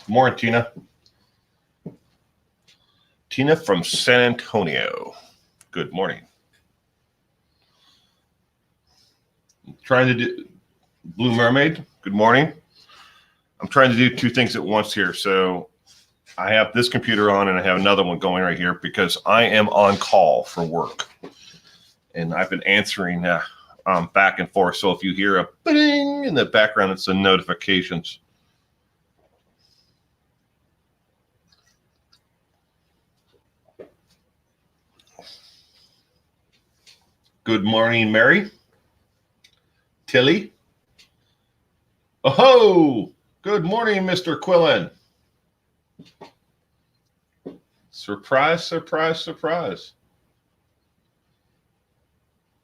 Morning, Tina. Tina from San Antonio. Good morning. Trying to do Blue Mermaid. Good morning. I'm trying to do two things at once here. So I have this computer on and I have another one going right here because I am on call for work. And I've been answering back and forth. So if you hear a bing in the background, it's the notifications. Good morning, Mary. Tilly. Oh, good morning, Mr. Quillen. Surprise, surprise, surprise.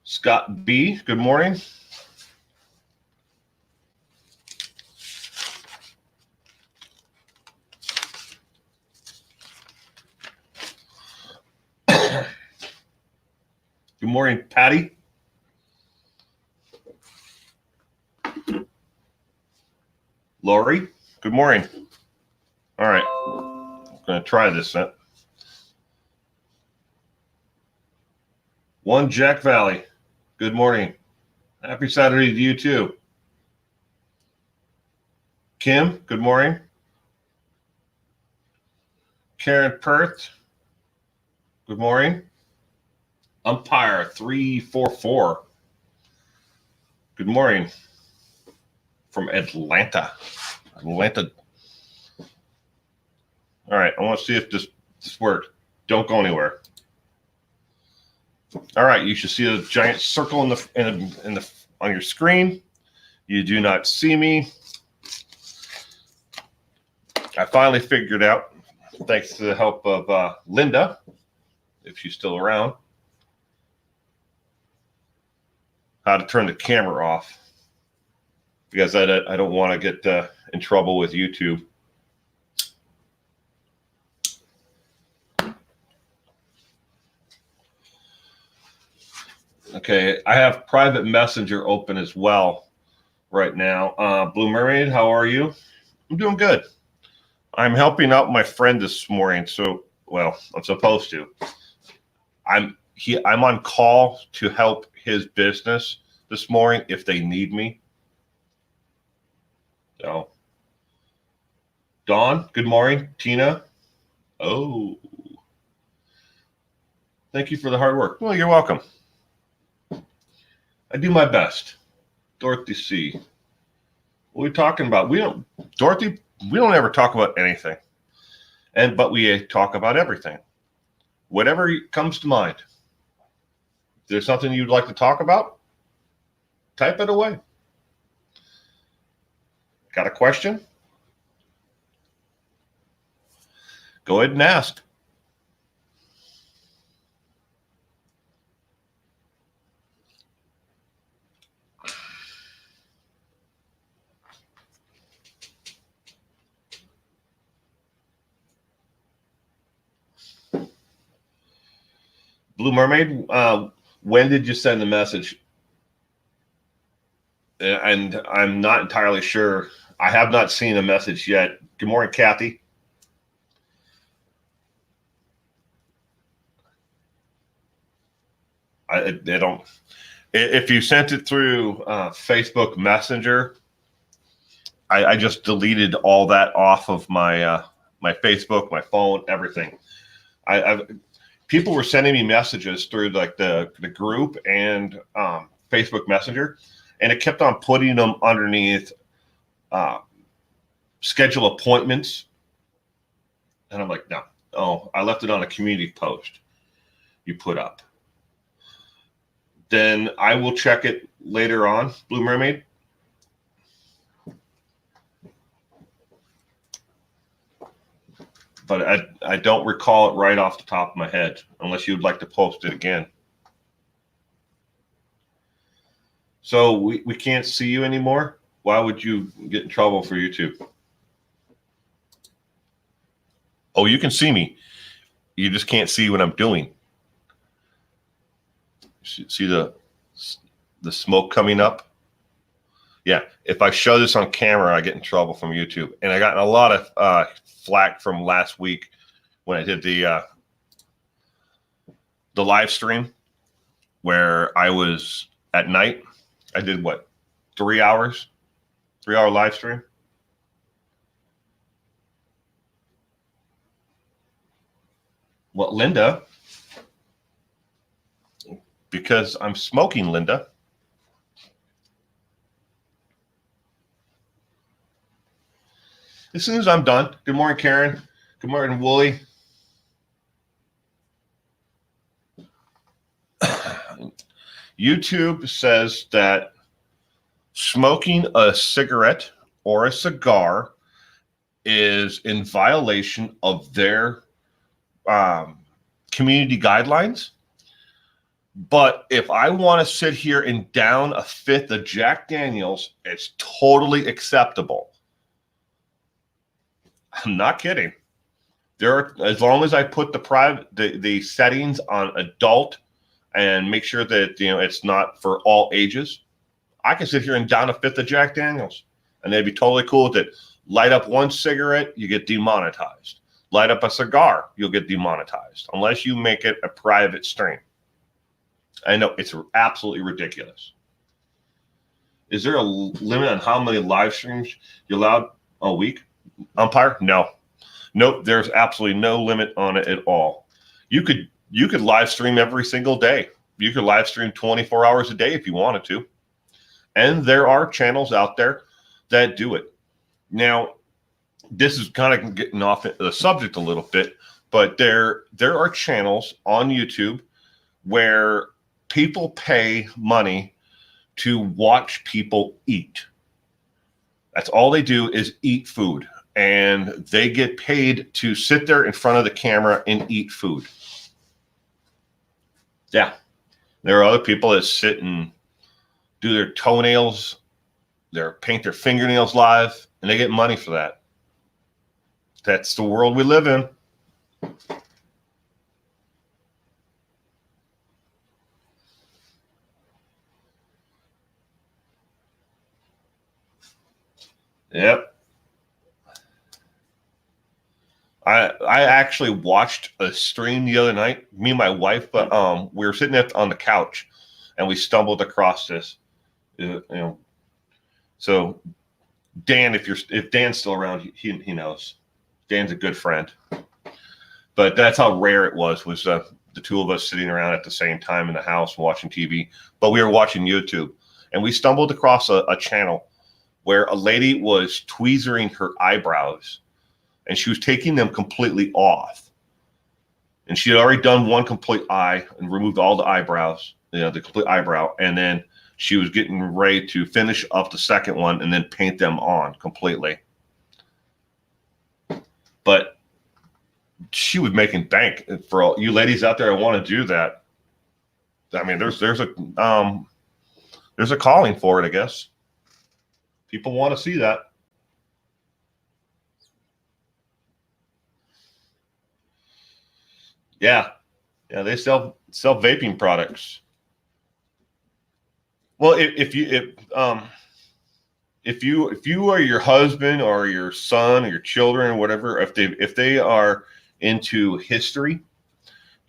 Scott B., good morning. Good morning, Patty. Lori, good morning. All right, I'm going to try this. One Jack Valley, good morning. Happy Saturday to you too. Kim, good morning. Karen Perth, good morning. Umpire 344, good morning from Atlanta. All right, I want to see if this works. Don't go anywhere. All right, you should see a giant circle in the on your screen. You do not see me. I finally figured out, thanks to the help of Linda, if she's still around, how to turn the camera off, because I don't want to get in trouble with YouTube. Okay, I have private messenger open as well right now. Blue Mermaid, how are you? I'm doing good. I'm helping out my friend this morning, so well, I'm supposed to. I'm on call to help his business this morning if they need me. So, Dawn, good morning. Tina, oh, thank you for the hard work. Well, you're welcome. I do my best. Dorothy C. What are we talking about? Dorothy, we don't ever talk about anything. But we talk about everything. Whatever comes to mind. If there's something you'd like to talk about, type it away. Got a question? Go ahead and ask. Blue Mermaid, when did you send the message? And I'm not entirely sure. I have not seen a message yet. Good morning, Kathy. They don't. If you sent it through Facebook Messenger, I just deleted all that off of my my Facebook, my phone, everything. People were sending me messages through like the group and Facebook Messenger, and it kept on putting them underneath schedule appointments. And I'm like, no. Oh, I left it on a community post you put up. Then I will check it later on, Blue Mermaid. But I don't recall it right off the top of my head, unless you'd like to post it again. So we can't see you anymore? Why would you get in trouble for YouTube? Oh, you can see me. You just can't see what I'm doing. See the smoke coming up? Yeah, if I show this on camera, I get in trouble from YouTube. And I got a lot of flack from last week when I did the live stream where I was at night. I did what, 3 hours, 3 hour live stream. Well, Linda, because I'm smoking, Linda. As soon as I'm done. Good morning, Karen. Good morning, Wooly. YouTube says that smoking a cigarette or a cigar is in violation of their community guidelines. But if I want to sit here and down a fifth of Jack Daniels, it's totally acceptable. I'm not kidding. As long as I put the settings on adult and make sure that it's not for all ages, I can sit here and down a fifth of Jack Daniels, and they'd be totally cool with it. Light up one cigarette, you get demonetized. Light up a cigar, you'll get demonetized, unless you make it a private stream. I know it's absolutely ridiculous. Is there a limit on how many live streams you're allowed a week? Umpire? No. Nope, there's absolutely no limit on it at all. You could live stream every single day. You could live stream 24 hours a day if you wanted to. And there are channels out there that do it. Now, this is kind of getting off the subject a little bit, but there are channels on YouTube where people pay money to watch people eat. That's all they do is eat food. And they get paid to sit there in front of the camera and eat food. Yeah. There are other people that sit and do their toenails, paint their fingernails live, and they get money for that. That's the world we live in. Yep. I actually watched a stream the other night, me and my wife, but we were sitting on the couch and we stumbled across this. So Dan, if Dan's still around, he knows. Dan's a good friend. But that's how rare it was the two of us sitting around at the same time in the house watching TV. But we were watching YouTube, and we stumbled across a channel where a lady was tweezering her eyebrows, and she was taking them completely off. And she had already done one complete eye and removed all the eyebrows, the complete eyebrow. And then she was getting ready to finish up the second one and then paint them on completely. But she was making bank. For all you ladies out there that want to do that, I mean, there's a calling for it, I guess. People want to see that. Yeah, they sell vaping products. Well, if you or your husband or your son or your children or whatever, if they are into history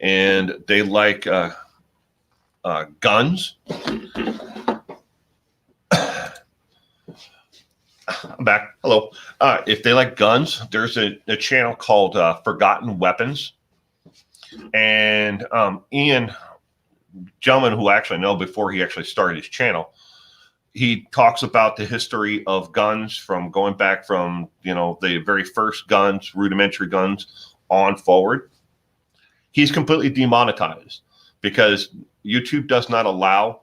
and they like guns, I'm back. Hello. If they like guns, there's a channel called Forgotten Weapons. And Ian, gentleman who I actually know before he actually started his channel, he talks about the history of guns from going back from, the very first guns, rudimentary guns on forward. He's completely demonetized because YouTube does not allow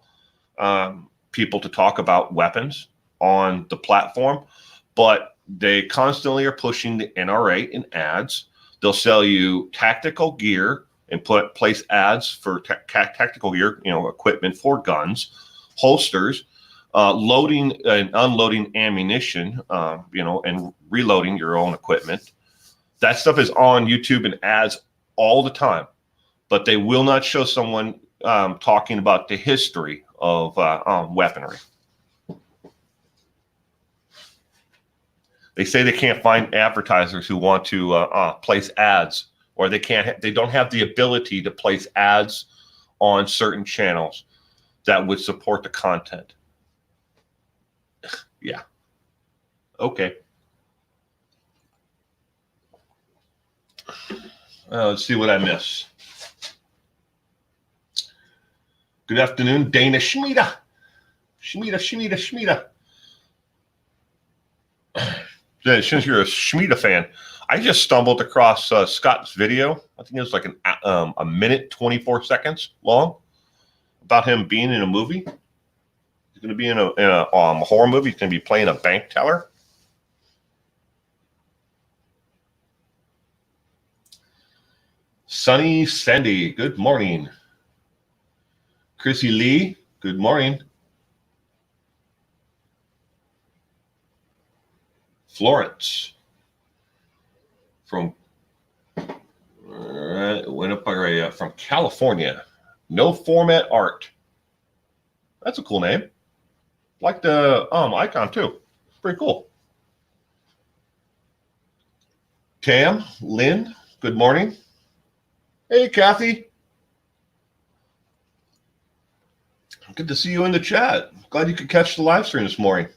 people to talk about weapons on the platform, but they constantly are pushing the NRA in ads. They'll sell you tactical gear and place ads for tactical gear, equipment for guns, holsters, loading and unloading ammunition, and reloading your own equipment. That stuff is on YouTube and ads all the time, but they will not show someone talking about the history of weaponry. They say they can't find advertisers who want to place ads, or they don't have the ability to place ads on certain channels that would support the content. Yeah. Okay. Let's see what I miss. Good afternoon, Dana Schmida. Schmida. Since you're a Schmida fan, I just stumbled across Scott's video. I think it was like a minute, 24 seconds long, about him being in a movie. He's going to be in a horror movie. He's going to be playing a bank teller. Sunny Sandy, good morning. Chrissy Lee, good morning. Florence from Winnipeg, from California. No Format Art. That's a cool name. Like the icon too. Pretty cool. Tam, Lynn, good morning. Hey, Kathy. Good to see you in the chat. Glad you could catch the live stream this morning.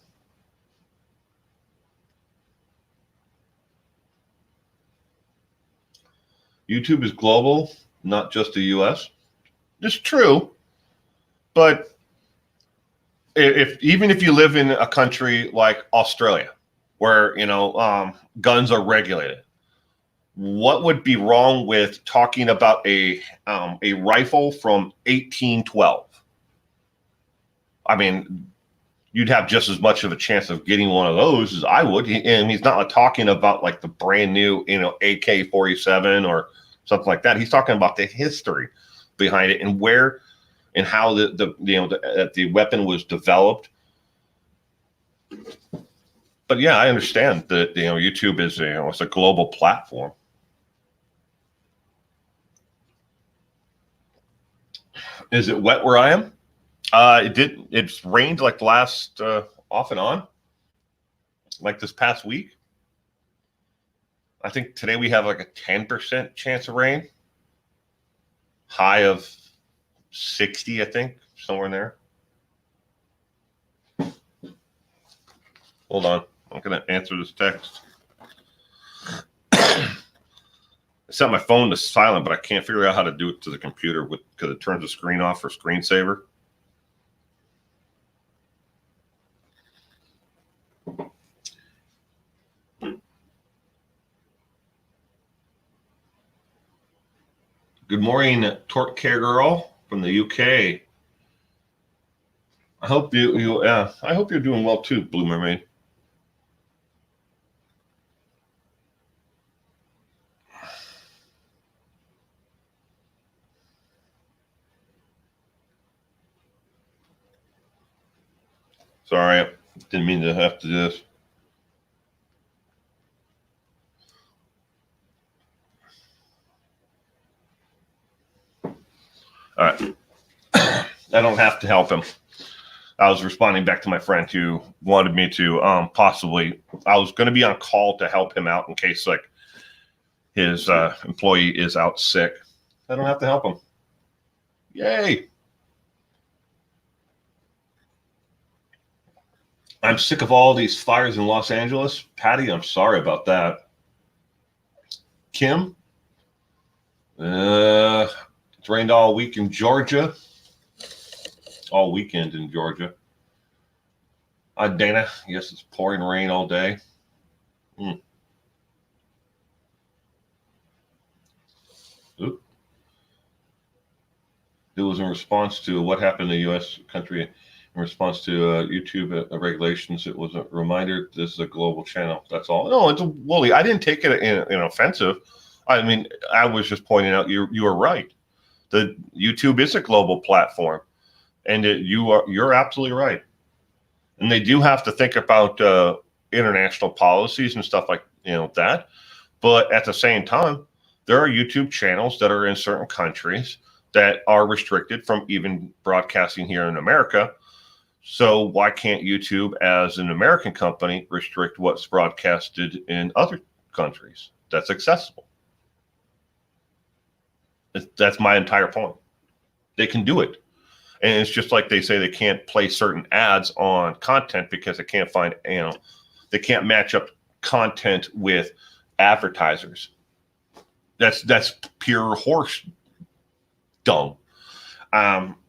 YouTube is global, not just the U.S. It's true, but even if you live in a country like Australia, where guns are regulated, what would be wrong with talking about a rifle from 1812? I mean, you'd have just as much of a chance of getting one of those as I would. And he's not talking about like the brand new, AK-47 or something like that. He's talking about the history behind it and where and how the weapon was developed. But yeah, I understand that YouTube is it's a global platform. Is it wet where I am? It's rained like the last off and on, like this past week. I think today we have like a 10% chance of rain. High of 60, I think, somewhere in there. Hold on. I'm going to answer this text. I set my phone to silent, but I can't figure out how to do it to the computer because it turns the screen off for screensaver. Good morning, Torque Care Girl from the UK. I hope I hope you're doing well too, Blue Mermaid. Sorry, I didn't mean to have to do this. All right. I don't have to help him. I was responding back to my friend who wanted me to possibly. I was going to be on call to help him out in case like his employee is out sick. I don't have to help him. Yay. I'm sick of all these fires in Los Angeles. Patty, I'm sorry about that. Kim, it's rained all week in Georgia. All weekend in Georgia. Dana, yes, it's pouring rain all day. Oop. It was in response to what happened in the U.S. country in response to YouTube regulations. It was a reminder this is a global channel. That's all. No, it's a woolly. I didn't take it in offensive. I mean, I was just pointing out you are right. The YouTube is a global platform, and you're absolutely right. And they do have to think about international policies and stuff like that. But at the same time, there are YouTube channels that are in certain countries that are restricted from even broadcasting here in America So why can't YouTube, as an American company, restrict what's broadcasted in other countries that's accessible? That's my entire point. They can do it. And it's just like they say they can't play certain ads on content because they can't find, they can't match up content with advertisers. That's pure horse dung.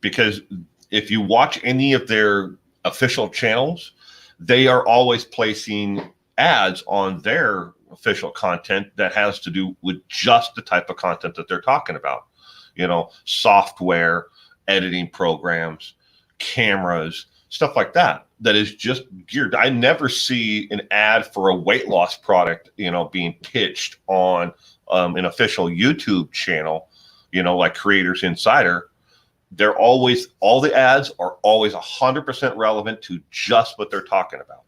Because if you watch any of their official channels, they are always placing ads on their official content that has to do with just the type of content that they're talking about. Software, editing programs, cameras, stuff like that. That is just geared. I never see an ad for a weight loss product, being pitched on an official YouTube channel, like Creators Insider. All the ads are always 100% relevant to just what they're talking about.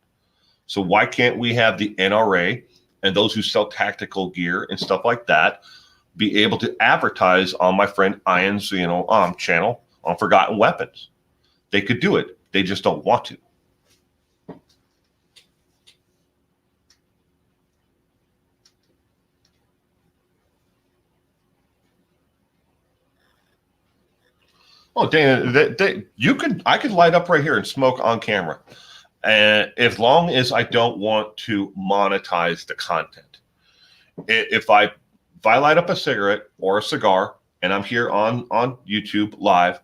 So why can't we have the NRA and those who sell tactical gear and stuff like that be able to advertise on my friend Ian's, channel on Forgotten Weapons? They could do it. They just don't want to. Oh, Dana, I could light up right here and smoke on camera, and as long as I don't want to monetize the content. If I light up a cigarette or a cigar and I'm here on YouTube live,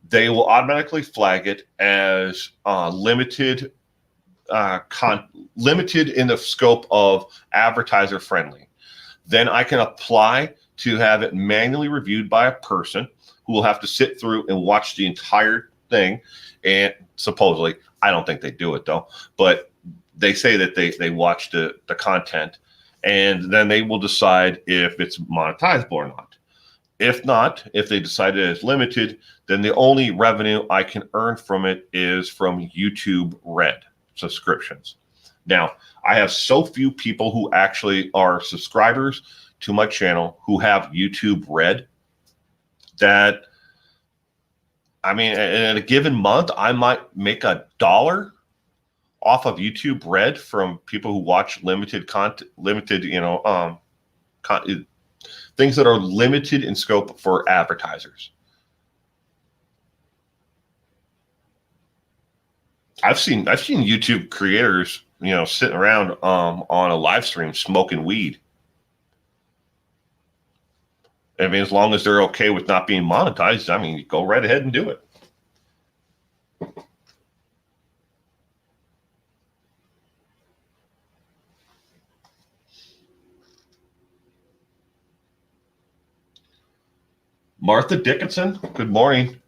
they will automatically flag it as limited in the scope of advertiser friendly. Then I can apply to have it manually reviewed by a person who will have to sit through and watch the entire thing. And supposedly, I don't think they do it though, but they say that they watch the content, and then they will decide if it's monetizable or not. If not, if they decide it is limited, then the only revenue I can earn from it is from YouTube Red subscriptions. Now, I have so few people who actually are subscribers to my channel who have YouTube Red that, in a given month, I might make $1 off of YouTube Red from people who watch limited content, things that are limited in scope for advertisers. I've seen YouTube creators, sitting around on a live stream smoking weed. As long as they're okay with not being monetized, go right ahead and do it. Martha Dickinson, good morning.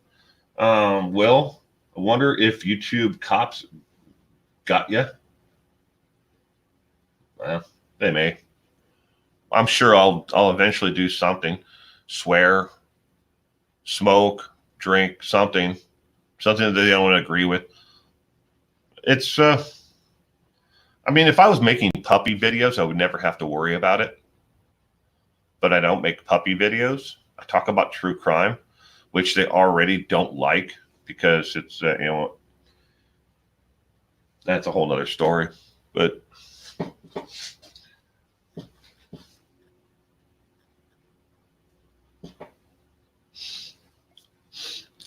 Will, I wonder if YouTube cops got you. Well, they may. I'm sure I'll eventually do something. Swear, smoke, drink, something that they don't agree with. It's if I was making puppy videos, I would never have to worry about it. But I don't make puppy videos. I talk about true crime, which they already don't like because it's that's a whole nother story. But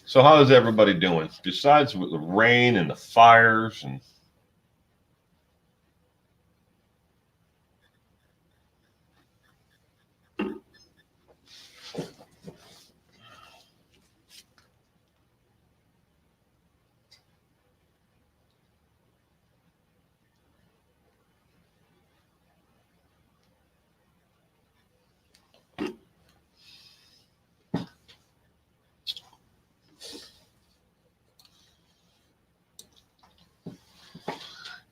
so how is everybody doing? Besides with the rain and the fires and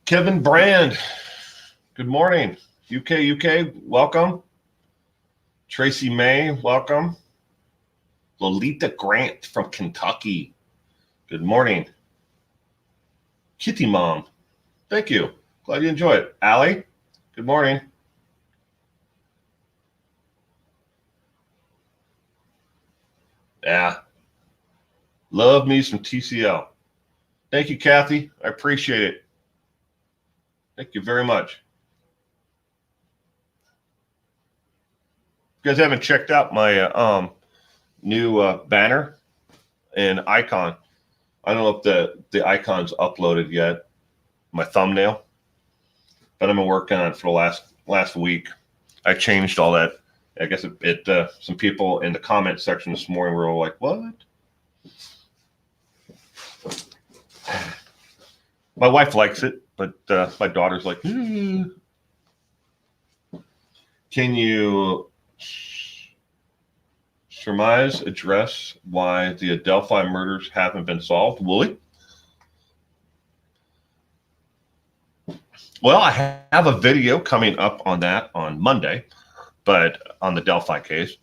Kevin Brand, good morning. UK, welcome. Tracy May, welcome. Lolita Grant from Kentucky, good morning. Kitty Mom, thank you. Glad you enjoy it. Allie, good morning. Yeah, love me some TCL. Thank you, Kathy. I appreciate it. Thank you very much. You guys haven't checked out my new banner and icon. I don't know if the icon's uploaded yet, my thumbnail, but I've been working on it for the last week. I changed all that. I guess some people in the comment section this morning were all like, what? My wife likes it, but my daughter's like, Can you surmise, address why the Adelphi murders haven't been solved, Wooly? Well, I have a video coming up on that on Monday, but on the Delphi case.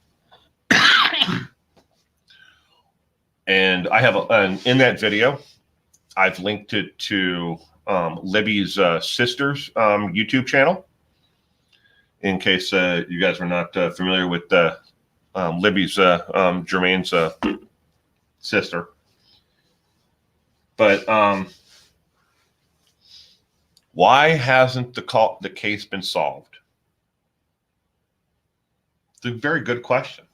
And I have, in that video, I've linked it to Libby's sister's YouTube channel, in case you guys were not familiar with Libby's, Jermaine's sister. But why hasn't the case been solved? It's a very good question.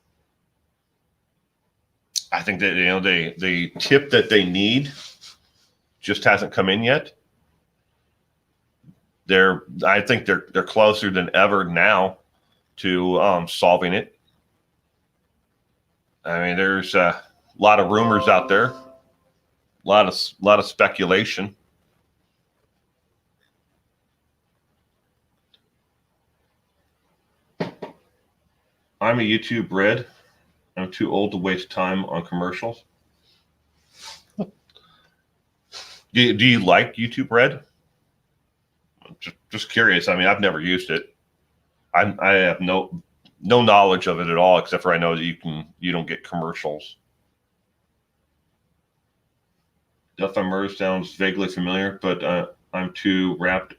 I think that the tip that they need just hasn't come in yet. I think they're closer than ever now to solving it. I mean, there's a lot of rumors out there, a lot of speculation. I'm a YouTube red. I'm too old to waste time on commercials. Do you like YouTube Red? Just curious. I mean, I've never used it. I have no knowledge of it at all, except for I know that you don't get commercials. Delphi Murder sounds vaguely familiar, but I'm too wrapped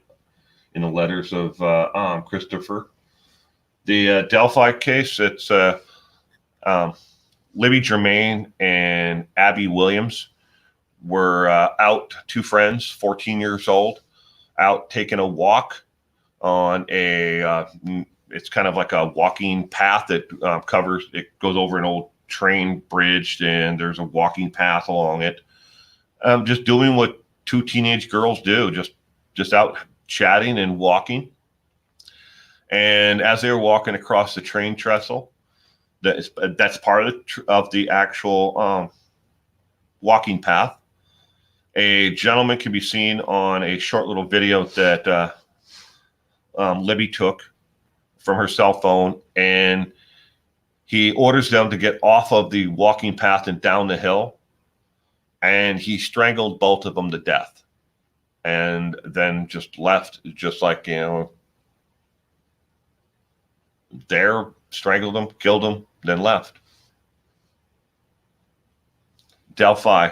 in the letters of Christopher. The Delphi case, it's Libby Germain and Abby Williams were out, two friends, 14 years old, out taking a walk on it's kind of like a walking path that goes over an old train bridge, and there's a walking path along it. Just doing what two teenage girls do, just out chatting and walking. And as they were walking across the train trestle, that's part of the actual walking path. A gentleman can be seen on a short little video that Libby took from her cell phone, and he orders them to get off of the walking path and down the hill, and he strangled both of them to death, and then just left, just like, there, strangled them, killed them, then left. Delphi.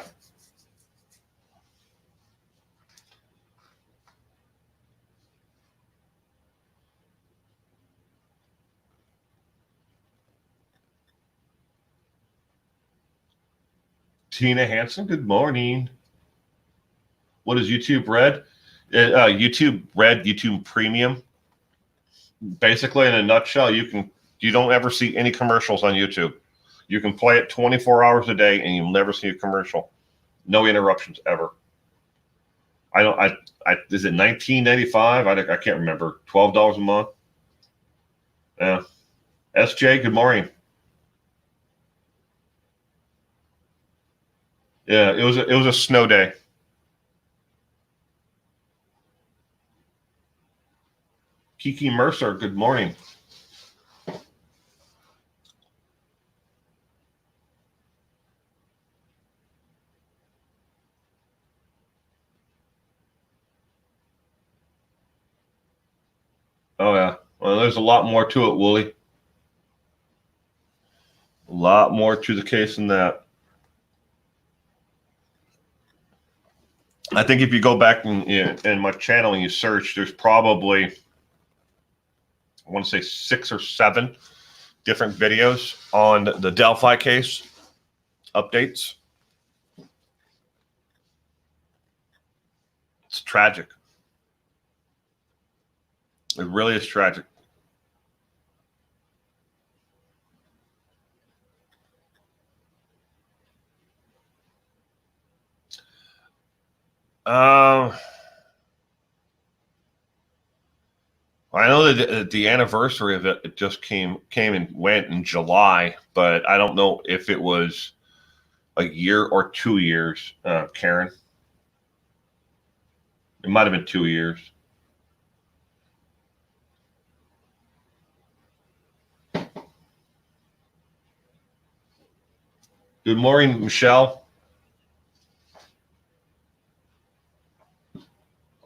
Tina Hansen, good morning. What is YouTube Red? YouTube Red, YouTube Premium. Basically, in a nutshell, you don't ever see any commercials on YouTube. You can play it 24 hours a day, and you'll never see a commercial. No interruptions ever. Is it $19.95? I can't remember. $12 a month. Yeah. SJ, good morning. Yeah, it was a snow day. Kiki Mercer, good morning. Oh yeah. Well, there's a lot more to it, Wooly. A lot more to the case than that. I think if you go back in my channel and you search, there's probably, I want to say 6 or 7 different videos on the Delphi case updates. tragic. It really is tragic. I know that the anniversary of it just came and went in July, but I don't know if it was a year or 2 years, Karen. It might have been 2 years. Good morning, Michelle.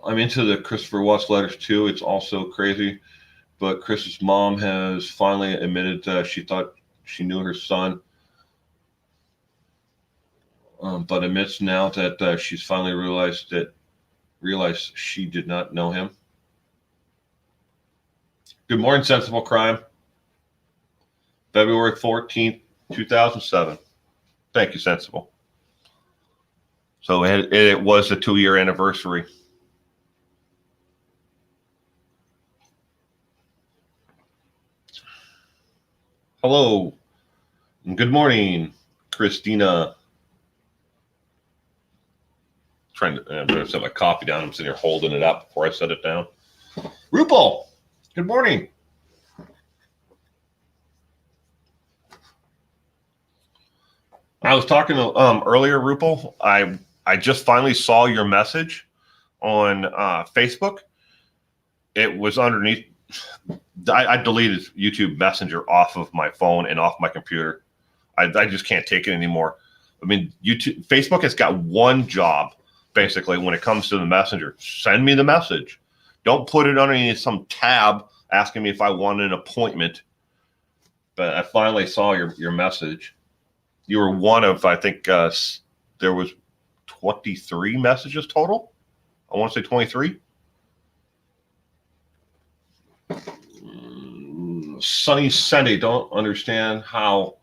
I'm into the Christopher Watts letters too. It's also crazy, but Chris's mom has finally admitted she thought she knew her son, but admits now that she's finally realized she did not know him. Good morning, Sensible Crime. February 14th, 2007. Thank you, Sensible. So it was the 2-year anniversary. Hello. Good morning, Christina. I'm going to set my coffee down. I'm sitting here holding it up before I set it down. Rupal, good morning. I was talking earlier, Rupal. I just finally saw your message on Facebook. It was underneath. I deleted YouTube Messenger off of my phone and off my computer. I just can't take it anymore. I mean, Facebook has got one job, basically, when it comes to the Messenger. Send me the message. Don't put it underneath some tab asking me if I want an appointment. But I finally saw your message. You were one of, I think, there was 23 messages total. I want to say 23. Sunny Sunday, don't understand how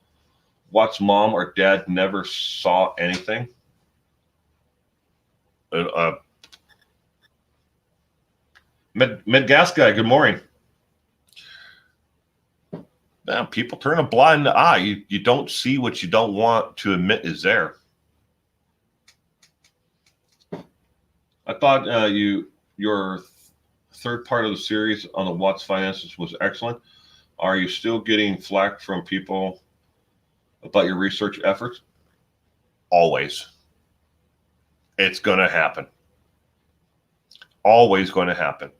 Watt's mom or dad never saw anything. Medgas guy, good morning. Man, people turn a blind eye. You don't see what you don't want to admit is there. I thought your third part of the series on the Watts finances was excellent. Are you still getting flack from people about your research efforts? Always. It's going to happen. Always going to happen.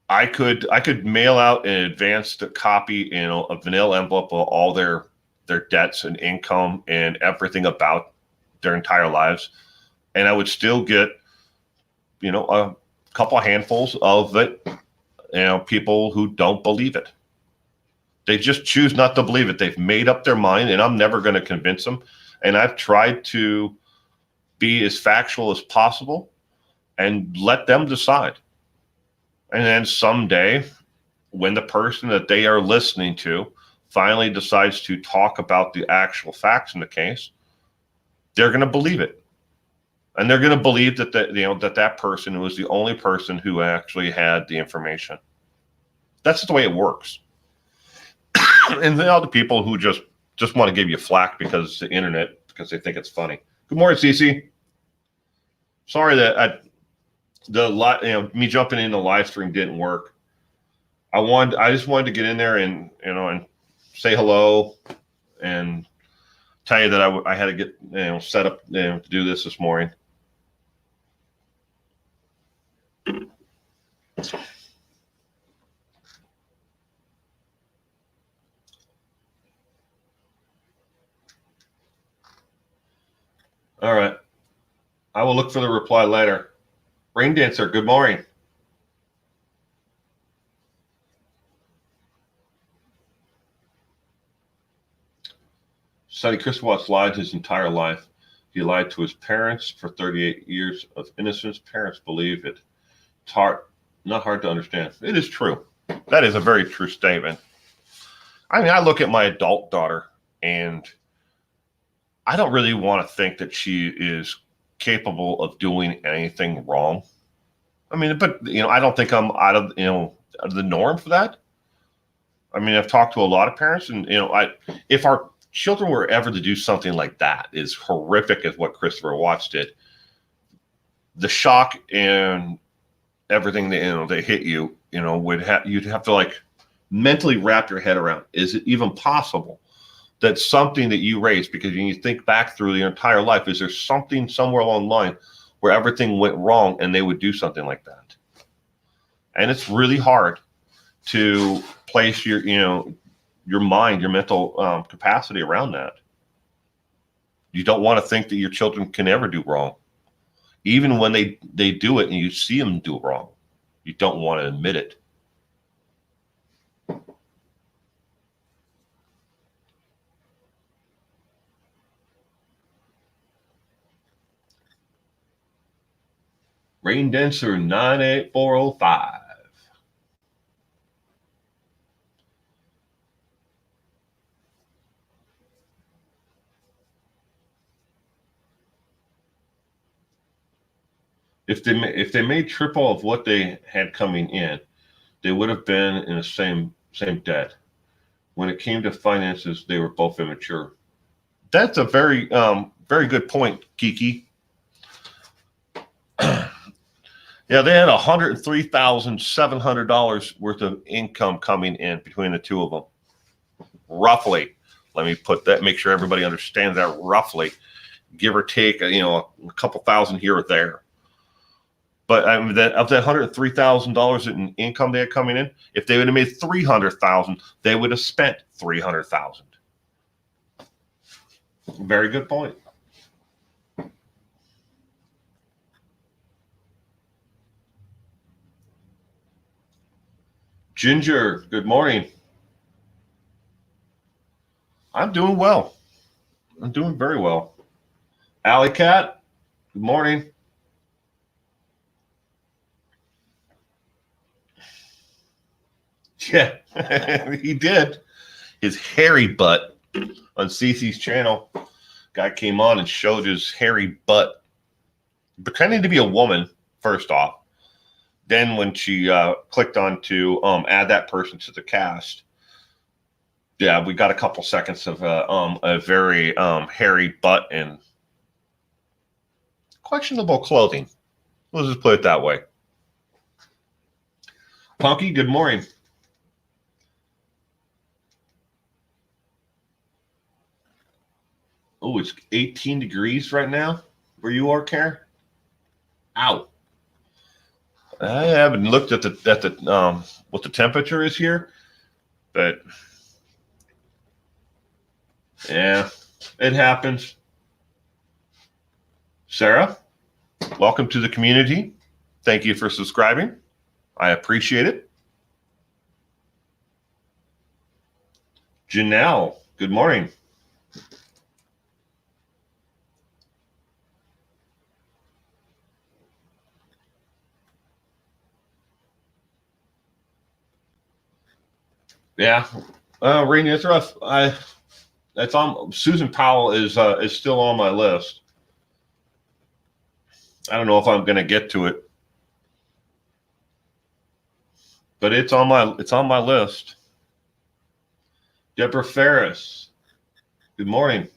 I could mail out an advanced copy in a vanilla envelope of all their debts and income and everything about their entire lives, and I would still get, a couple of handfuls of it, people who don't believe it. They just choose not to believe it. They've made up their mind, and I'm never going to convince them. And I've tried to be as factual as possible and let them decide. And then someday, when the person that they are listening to finally decides to talk about the actual facts in the case, they're going to believe it. And they're going to believe that that person was the only person who actually had the information. That's the way it works. And the other people who just want to give you flack because it's the internet, because they think it's funny. Good morning, Cece. Sorry that me jumping in the live stream didn't work. I just wanted to get in there and and say hello and tell you that I had to get set up to do this morning. All right. I will look for the reply later. Rain Dancer, good morning. Sonny Chris Watts lied his entire life. He lied to his parents for 38 years of innocence. Parents believe it. It's not hard to understand. It is true. That is a very true statement. I mean, I look at my adult daughter, and I don't really want to think that she is capable of doing anything wrong. I mean, but I don't think I'm out of out of the norm for that. I mean, I've talked to a lot of parents, and if our children were ever to do something like that, as horrific as what Christopher Watts did, the shock and everything that they hit you, you'd have to like mentally wrap your head around. Is it even possible that something that you raised, because you think back through your entire life, is there something somewhere along the line where everything went wrong and they would do something like that? And it's really hard to place your mind, your mental capacity around that. You don't want to think that your children can ever do wrong. Even when they do it and you see them do wrong, you don't want to admit it. Rain Denser 98405. If they made triple of what they had coming in, they would have been in the same debt. When it came to finances, they were both immature. That's a very very good point, Kiki. Yeah, they had $103,700 worth of income coming in between the two of them, roughly. Let me put that, make sure everybody understands that, roughly, give or take, a couple thousand here or there. But of that $103,000 in income they had coming in, if they would have made $300,000, they would have spent $300,000. Very good point. Ginger, good morning. I'm doing well. I'm doing very well. Alley Cat, good morning. Yeah, he did. His hairy butt on Cece's channel. Guy came on and showed his hairy butt, pretending to be a woman, first off. Then when she clicked on to add that person to the cast, yeah, we got a couple seconds of a very hairy butt and questionable clothing. Let's just put it that way. Punky, good morning. Oh, it's 18 degrees right now where you are, Karen. Ow. I haven't looked at the what the temperature is here, but yeah, it happens. Sarah, welcome to the community. Thank you for subscribing. I appreciate it. Janelle, good morning. Yeah, Rainy, it's rough. That's on. Susan Powell is still on my list. I don't know if I'm going to get to it, but it's on my list. Deborah Ferris, good morning.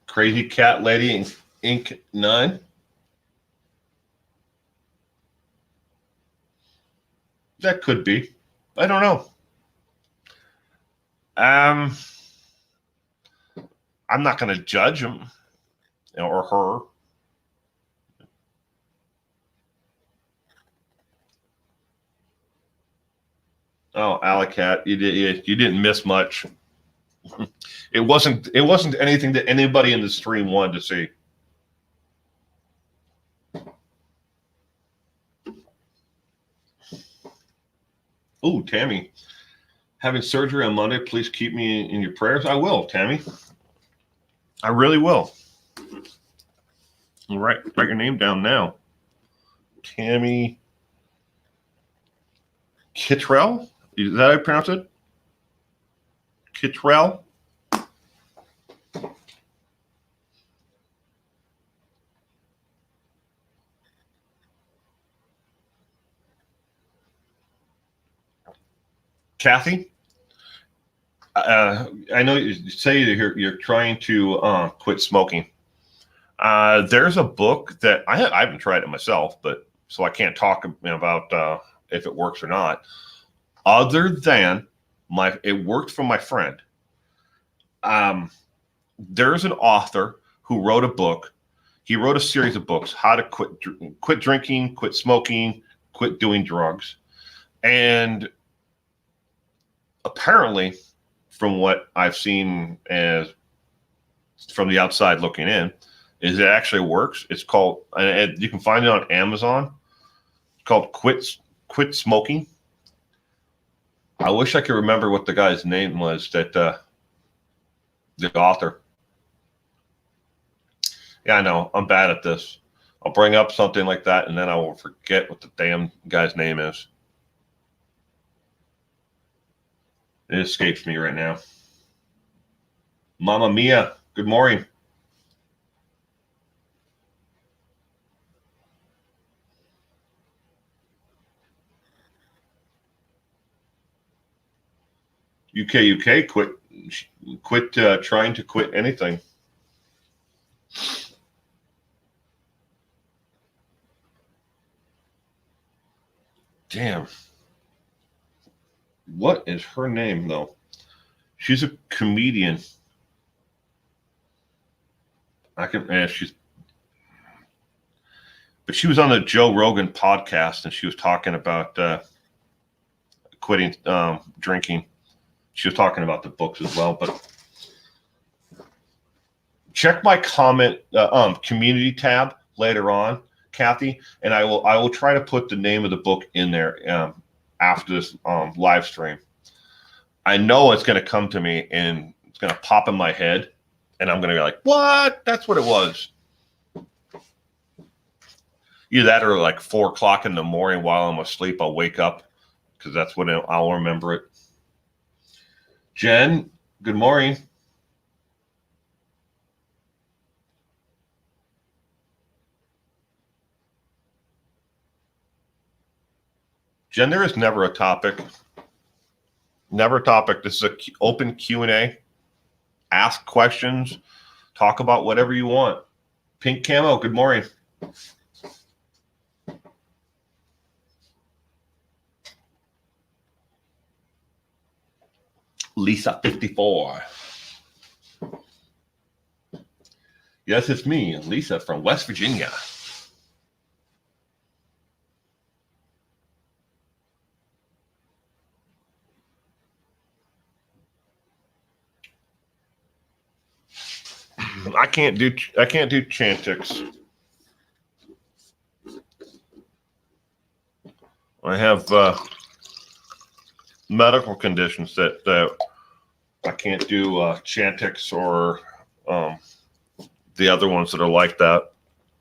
Crazy Cat Lady Inc. 9. That could be. I don't know. I'm not going to judge him or her. Oh, Alicat, you didn't miss much. It wasn't anything that anybody in the stream wanted to see. Oh, Tammy, having surgery on Monday. Please keep me in your prayers. I will, Tammy. I really will. Write your name down now. Tammy Kittrell? Is that how you pronounce it? Kittrell? Kathy? I know you say you're trying to quit smoking. There's a book that I haven't tried it myself, but so I can't talk about if it works or not. Other than it worked for my friend. There's an author who wrote a book. He wrote a series of books: how to quit drinking, quit smoking, quit doing drugs, and apparently, from what I've seen as from the outside looking in, is it actually works. It's called, and you can find it on Amazon. It's called Quit Smoking. I wish I could remember what the guy's name was, that the author. Yeah, I know. I'm bad at this. I'll bring up something like that, and then I will forget what the damn guy's name is. It escapes me right now. Mama Mia, good morning. UK, quit trying to quit anything. Damn. What is her name, though? She's a comedian. But she was on the Joe Rogan podcast, and she was talking about quitting drinking. She was talking about the books as well, but check my comment community tab later on, Kathy, and I will try to put the name of the book in there after this live stream. I know it's going to come to me and it's going to pop in my head, and I'm going to be like, what? That's what it was. Either that or like 4 o'clock in the morning while I'm asleep, I'll wake up because that's when I'll remember it. Jen, good morning. Jen, there is never a topic. Never a topic. This is an open Q&A. Ask questions. Talk about whatever you want. Pink Camo, good morning. Lisa 54. Yes, it's me, Lisa from West Virginia. I can't do Chantix. I have medical conditions that I can't do Chantix or the other ones that are like that.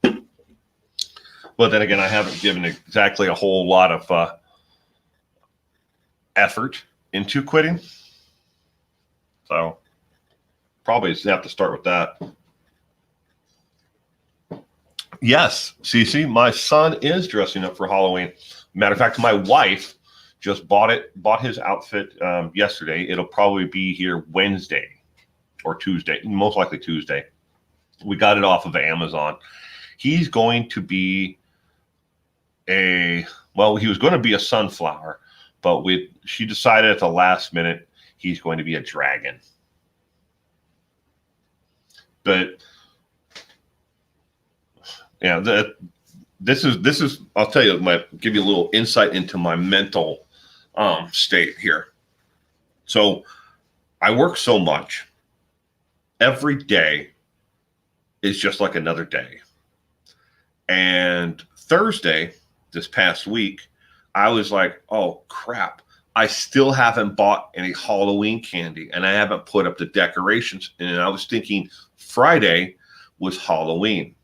But then again, I haven't given exactly a whole lot of effort into quitting. So probably have to start with that. Yes, Cece, my son is dressing up for Halloween. Matter of fact, my wife just bought his outfit yesterday. It'll probably be here Wednesday or Tuesday, most likely Tuesday. We got it off of Amazon. He's going to be he was going to be a sunflower, but she decided at the last minute he's going to be a dragon. But yeah, this is I'll tell you, give you a little insight into my mental state here. So I work so much. Every day is just like another day. And Thursday, this past week, I was like, oh crap, I still haven't bought any Halloween candy and I haven't put up the decorations. And I was thinking Friday was Halloween.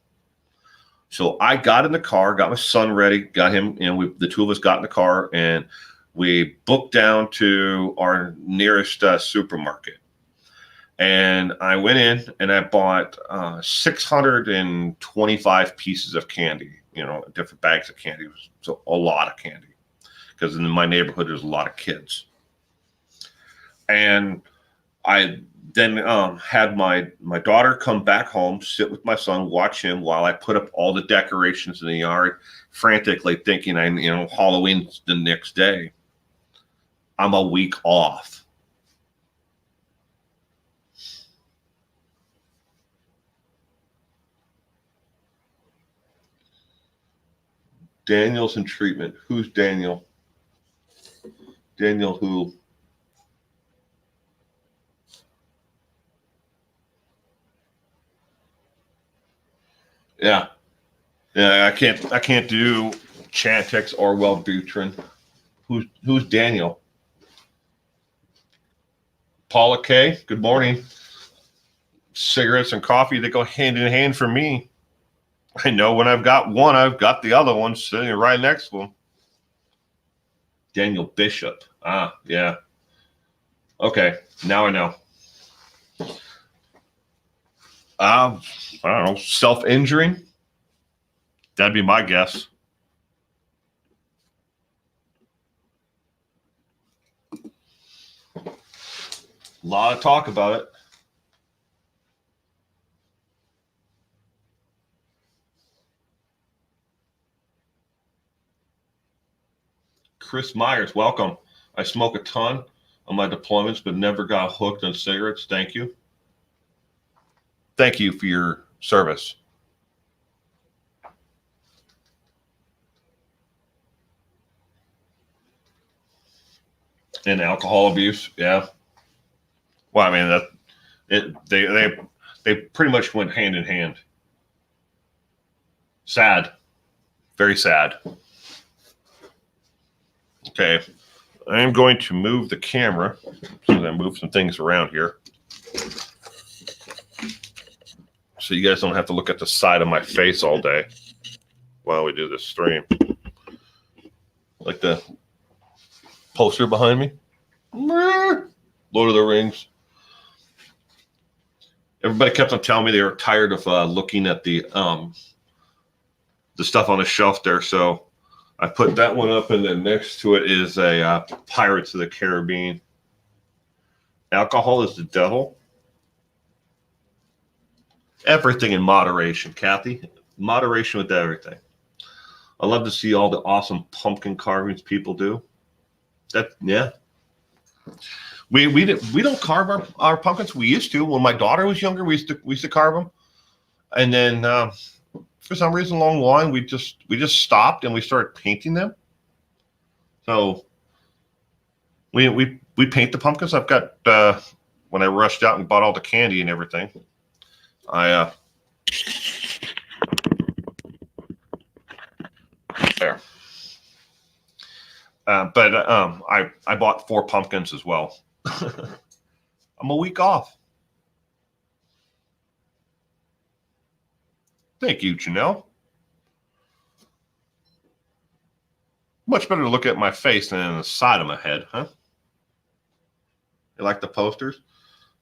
So I got in the car, got my son ready, got him, and the two of us got in the car, and We booked down to our nearest supermarket. And I went in and I bought 625 pieces of candy, different bags of candy. So a lot of candy because in my neighborhood, there's a lot of kids. And I then had my daughter come back home, sit with my son, watch him while I put up all the decorations in the yard, frantically thinking Halloween's the next day. I'm a week off. Daniel's in treatment. Who's Daniel? Daniel who? Yeah. Yeah, I can't do Chantix or Wellbutrin. Who's Daniel? Paula K. Good morning. Cigarettes and coffee, they go hand in hand for me. I know when I've got one, I've got the other one sitting right next to him. Daniel Bishop. Ah, yeah. Okay, now I know. I don't know, self-injuring? That'd be my guess. A lot of talk about it. Chris Myers, welcome. I smoke a ton on my deployments, but never got hooked on cigarettes. Thank you. Thank you for your service. And alcohol abuse, yeah. Well, I mean they pretty much went hand in hand. Sad, very sad. Okay, I am going to move the camera so that I move some things around here, so you guys don't have to look at the side of my face all day while we do this stream. Like the poster behind me, Lord of the Rings. Everybody kept on telling me they were tired of looking at the stuff on the shelf there, so I put that one up, and then next to it is a Pirates of the Caribbean. Alcohol is the devil. Everything in moderation, Kathy. Moderation with everything. I love to see all the awesome pumpkin carvings people do. Yeah. We don't carve our pumpkins. We used to. When my daughter was younger, we used to carve them, and then for some reason along the line we just stopped and we started painting them. So we paint the pumpkins. I've got when I rushed out and bought all the candy and everything, there. But I bought 4 pumpkins as well. I'm a week off. Thank you, Janelle. Much better to look at my face than the side of my head, huh? You like the posters?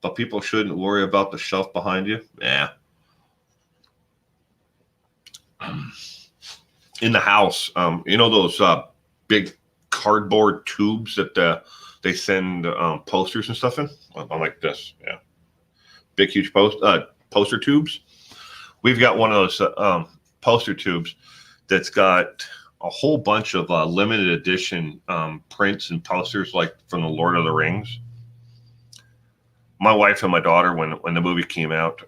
But people shouldn't worry about the shelf behind you? Yeah. In the house, those big cardboard tubes that they send posters and stuff in? I'm like this, yeah. Big, huge poster tubes. We've got one of those poster tubes that's got a whole bunch of limited edition prints and posters, like from the Lord of the Rings. My wife and my daughter, when the movie came out,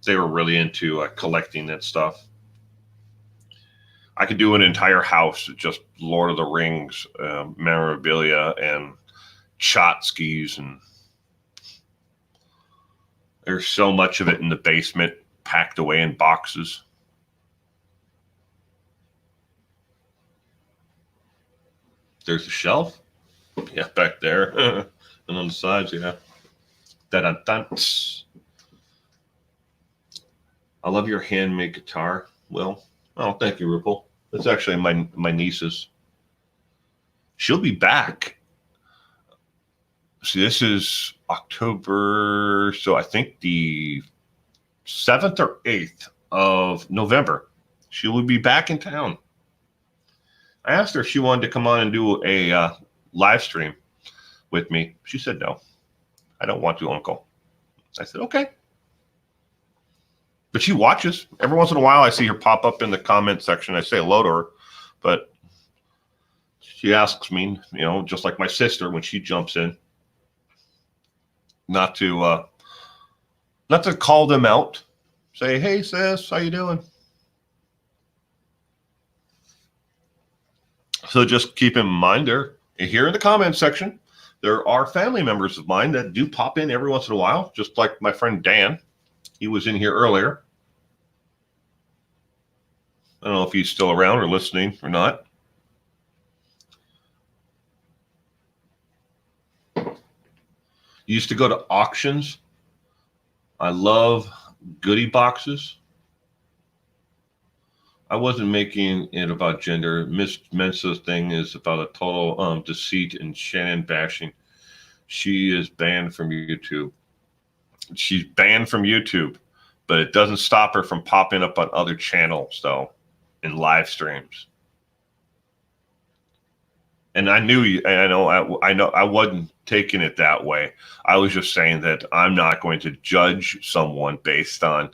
they were really into collecting that stuff. I could do an entire house of just Lord of the Rings memorabilia and tchotchkes, and there's so much of it in the basement, packed away in boxes. There's a shelf. Yeah, back there. And on the sides, yeah. Da-da-da. I love your handmade guitar, Will. Oh, thank you, Ripple. It's actually my niece's. She'll be back. See, this is October, so I think the 7th or 8th of November. She will be back in town. I asked her if she wanted to come on and do a live stream with me. She said no. I don't want to, Uncle. I said, okay. But she watches. Every once in a while, I see her pop up in the comment section. I say hello to her. But she asks me, just like my sister when she jumps in, not to call them out. Say, hey, sis, how you doing? So just keep in mind here in the comment section, there are family members of mine that do pop in every once in a while, just like my friend Dan. He was in here earlier. I don't know if he's still around or listening or not. Used to go to auctions. I love goodie boxes. I wasn't making it about gender. Miss Mensa's thing is about a total deceit and Shannon bashing. She is banned from YouTube. She's banned from YouTube, but it doesn't stop her from popping up on other channels, though, in live streams. And I know I wasn't taking it that way. I was just saying that I'm not going to judge someone based on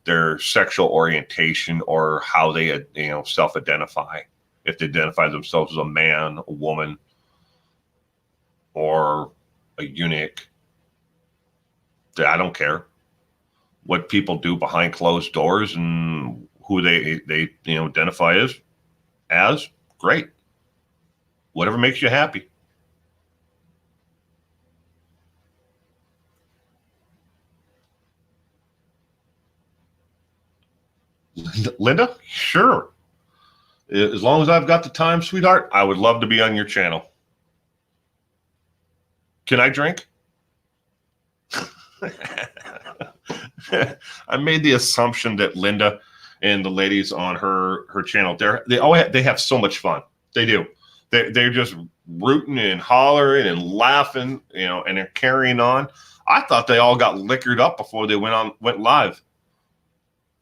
their sexual orientation or how they, self-identify. If they identify themselves as a man, a woman, or a eunuch, I don't care what people do behind closed doors and who they identify as. Great. Whatever makes you happy. Linda, sure. As long as I've got the time, sweetheart, I would love to be on your channel. Can I drink? I made the assumption that Linda and the ladies on her channel, they have so much fun. They do. They're just rooting and hollering and laughing, and they're carrying on. I thought they all got liquored up before they went live.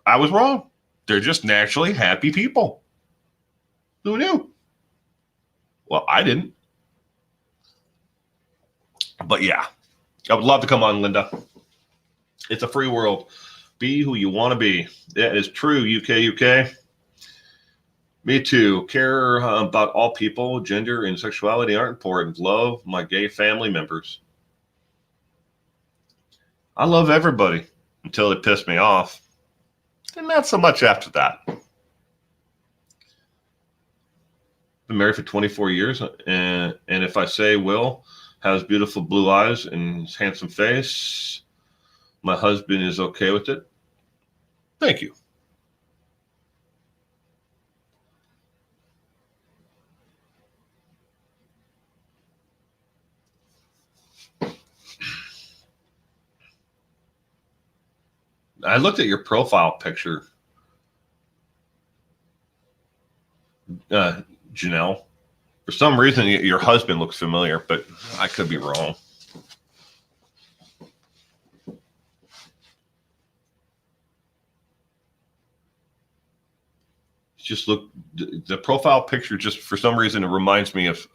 I was wrong. They're just naturally happy people. Who knew? Well, I didn't. But yeah, I would love to come on, Linda. It's a free world. Be who you want to be. That is true, UK. Me too. Care about all people. Gender and sexuality aren't important. Love my gay family members. I love everybody until they piss me off. And not so much after that. Been married for 24 years. And if I say Will has beautiful blue eyes and handsome face, my husband is okay with it. Thank you. I looked at your profile picture, Janelle. For some reason, your husband looks familiar, but I could be wrong. Just look, the profile picture, just for some reason, it reminds me of,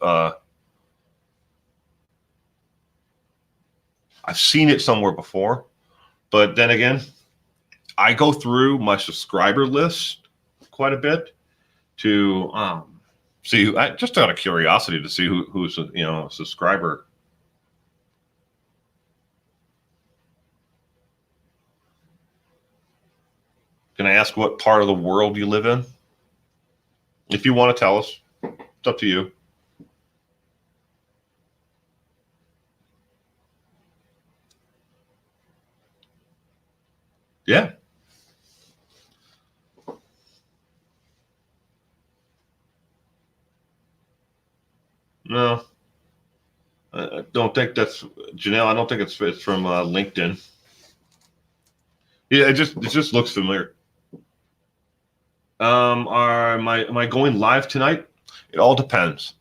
I've seen it somewhere before, but then again, I go through my subscriber list quite a bit to see, just out of curiosity, to see who's a subscriber. Can I ask what part of the world you live in? If you want to tell us, it's up to you. Yeah. No, I don't think that's Janelle. I don't think it's from LinkedIn. Yeah, it just looks familiar. Am I going live tonight? It all depends.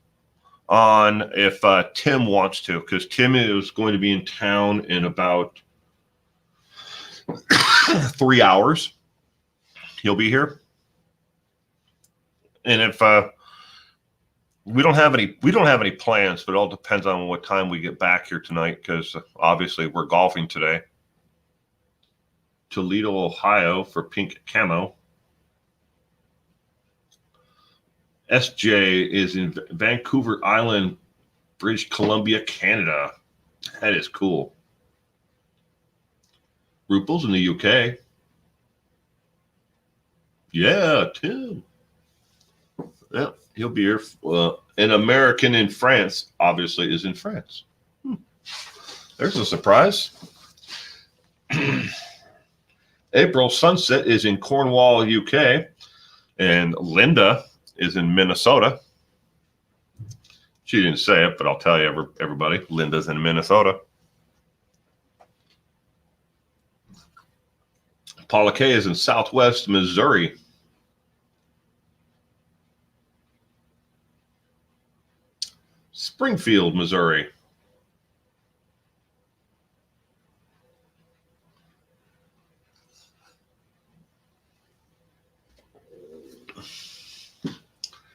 on if Tim wants to, because Tim is going to be in town in about 3 hours. He'll be here. And if we don't have any plans, but it all depends on what time we get back here tonight, because obviously we're golfing today. Toledo, Ohio for pink camo. SJ is in Vancouver Island, British Columbia, Canada. That is cool. Rupel's in the UK. Yeah, Tim. Yeah, he'll be here. An American in France, obviously, is in France. There's a surprise. April Sunset is in Cornwall, UK. And Linda is in Minnesota. She didn't say it, but I'll tell you, everybody, Linda's in Minnesota. Paula K is in Southwest Missouri. Springfield, Missouri.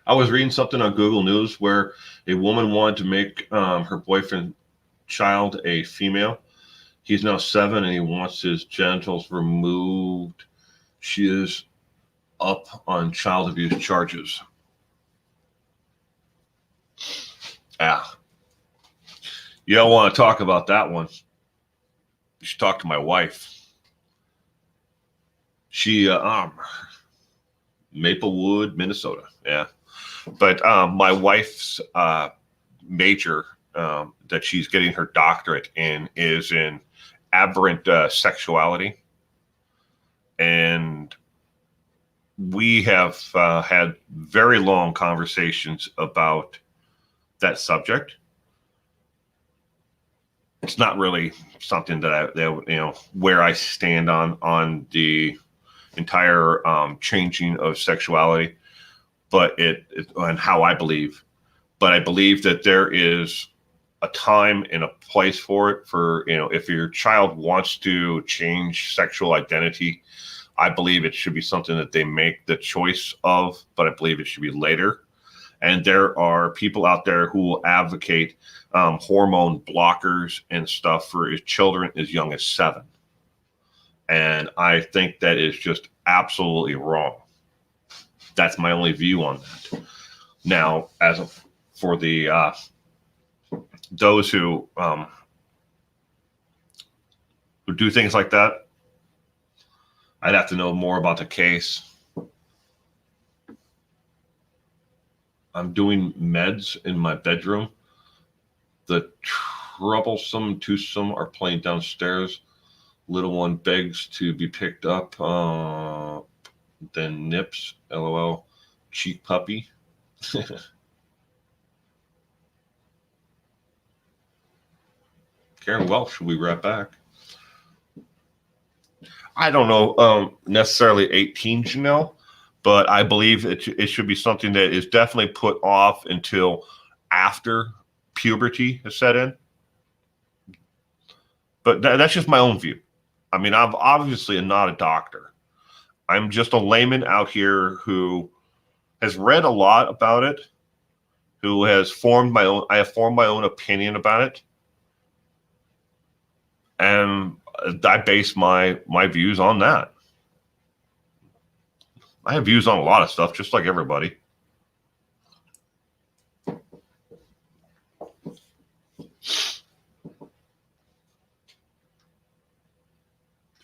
I was reading something on Google News where a woman wanted to make her boyfriend child a female. He's now 7 and he wants his genitals removed. She is up on child abuse charges. You don't want to talk about that one. You should talk to my wife. She Maplewood, Minnesota. Yeah. But my wife's major that she's getting her doctorate in is in aberrant sexuality. And we have had very long conversations about that subject. It's not really something that where I stand on the entire changing of sexuality, but it and how I believe. But I believe that there is a time and a place for it. For if your child wants to change sexual identity, I believe it should be something that they make the choice of. But I believe it should be later. And there are people out there who will advocate hormone blockers and stuff for his children as young as 7. And I think that is just absolutely wrong. That's my only view on that. Now, for the those who do things like that, I'd have to know more about the case. I'm doing meds in my bedroom. The troublesome twosome are playing downstairs. Little one begs to be picked up. Then nips, LOL, cheek puppy. Karen Welsh will be right back. I don't know necessarily 18, Janelle, but I believe it should be something that is definitely put off until after puberty has set in. But that's just my own view. I mean, I'm obviously not a doctor. I'm just a layman out here who has read a lot about it, who has I have formed my own opinion about it. And I base my views on that. I have views on a lot of stuff, just like everybody.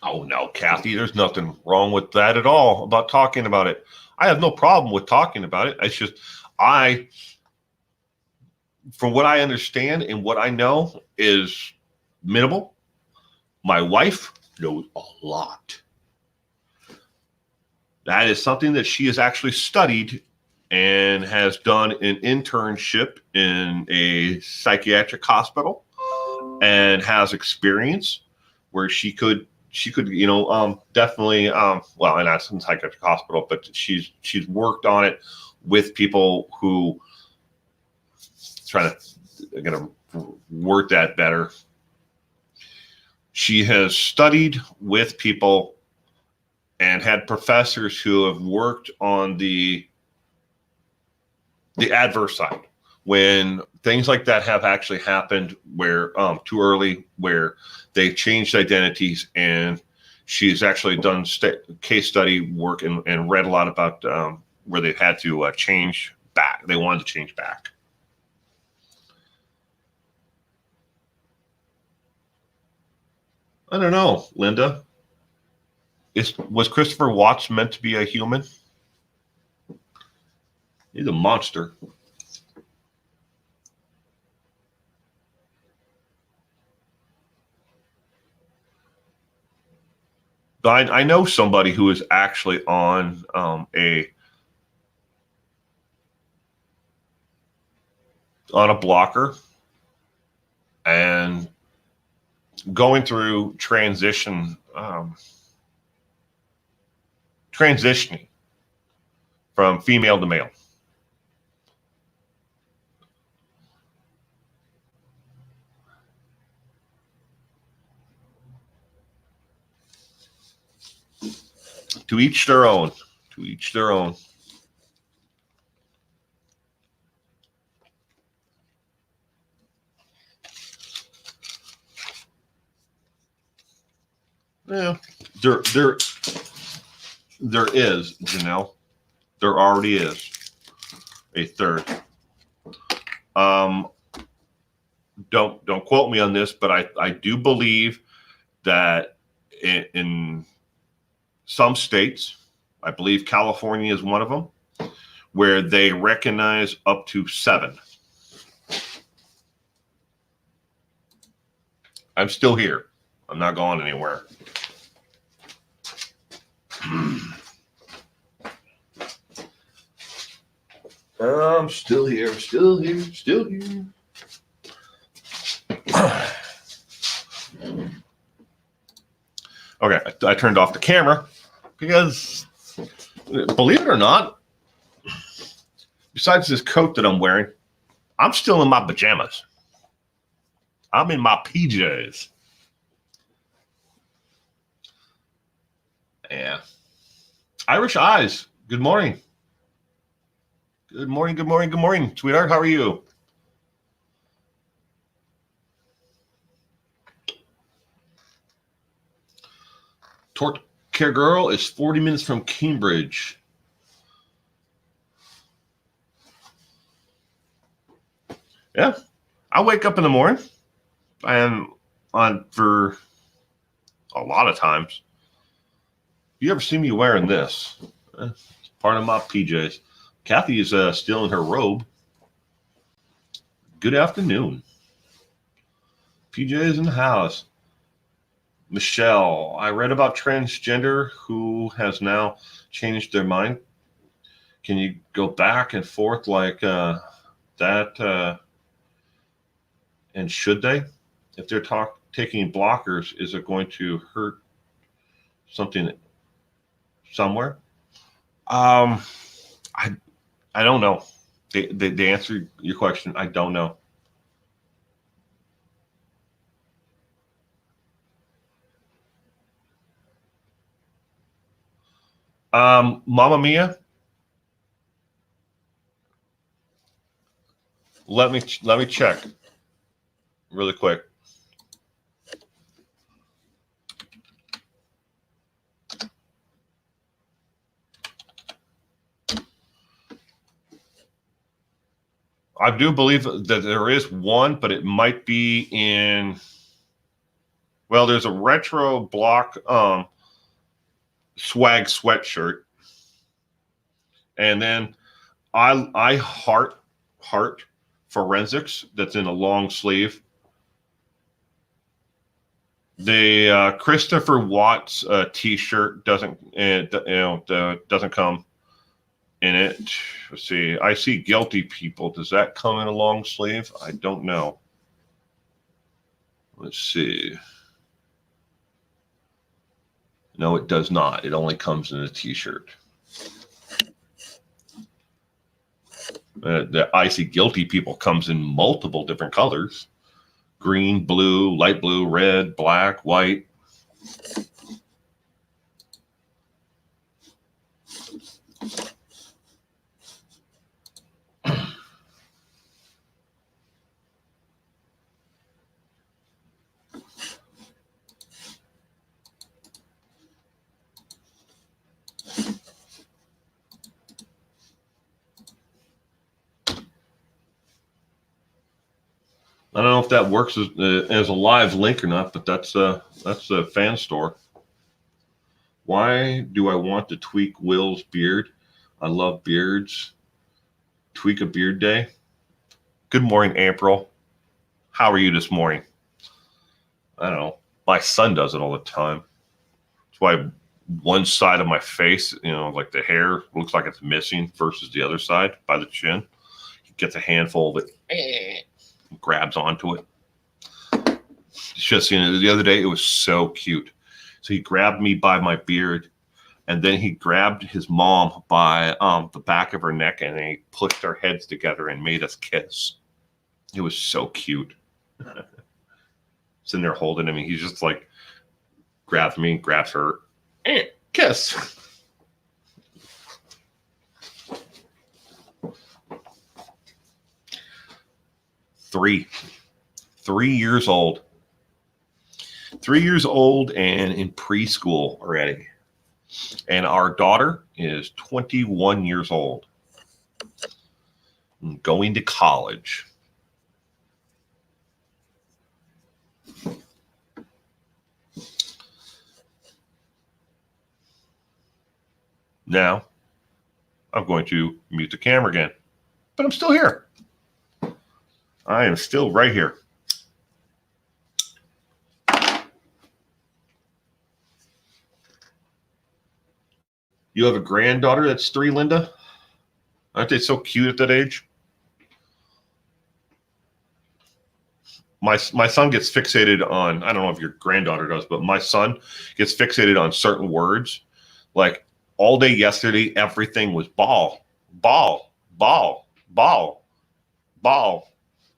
Oh, no, Kathy, there's nothing wrong with that at all about talking about it. I have no problem with talking about it. It's just from what I understand and what I know is minimal. My wife knows a lot. That is something that she has actually studied and has done an internship in a psychiatric hospital and has experience where she could definitely well, and that's in psychiatric hospital, but she's worked on it with people who I'm gonna word that better. She has studied with people and had professors who have worked on the adverse side when things like that have actually happened, where too early, where they changed identities, and she's actually done case study work and read a lot about where they had to change back. They wanted to change back. I don't know, Linda. Was Christopher Watts meant to be a human? He's a monster. I know somebody who is actually on a blocker and going through transitioning from female to male. To each their own. To each their own. Yeah, there is, Janelle. There already is a third. Don't quote me on this, but I do believe that in some states, I believe California is one of them, where they recognize up to 7. I'm still here. I'm not going anywhere. I'm still here, still here, still here. Okay, I turned off the camera because, believe it or not, besides this coat that I'm wearing, I'm still in my pajamas. I'm in my PJs. Yeah. Irish Eyes, good morning. Good morning, good morning, good morning, sweetheart. How are you? Torque Care Girl is 40 minutes from Cambridge. Yeah, I wake up in the morning and for a lot of times. You ever see me wearing this? It's part of my PJs. Kathy is still in her robe. Good afternoon. PJs in the house. Michelle, I read about transgender who has now changed their mind. Can you go back and forth like that? And should they? If they're taking blockers, is it going to hurt something somewhere? I don't know. The answer to your question, I don't know. Mama Mia, let me check really quick. I do believe that there is one, but it might be in. Well, there's a retro block swag sweatshirt, and then I heart forensics that's in a long sleeve. The Christopher Watts T-shirt doesn't come in it. Let's see. I see Guilty People. Does that come in a long sleeve? I don't know. Let's see. No, it does not. It only comes in a T-shirt. The icy guilty people comes in multiple different colors: green, blue, light blue, red, black, white. I don't know if that works as a live link or not, but that's a fan store. Why do I want to tweak Will's beard? I love beards. Tweak a beard day. Good morning, April. How are you this morning? I don't know. My son does it all the time. That's why one side of my face, like the hair looks like it's missing versus the other side by the chin. He gets a handful of it, grabs onto it. Just the other day, it was so cute. So he grabbed me by my beard, and then he grabbed his mom by the back of her neck, and he pushed our heads together and made us kiss. It was so cute. Sitting there holding him, and he's just like grabs me, grabs her, kiss. Three years old. 3 years old and in preschool already. And our daughter is 21 years old. Going to college. Now, I'm going to mute the camera again. But I'm still here. I am still right here. You have a granddaughter that's 3, Linda? Aren't they so cute at that age? My son gets fixated on, I don't know if your granddaughter does, but my son gets fixated on certain words. Like all day yesterday, everything was ball, ball, ball, ball, ball,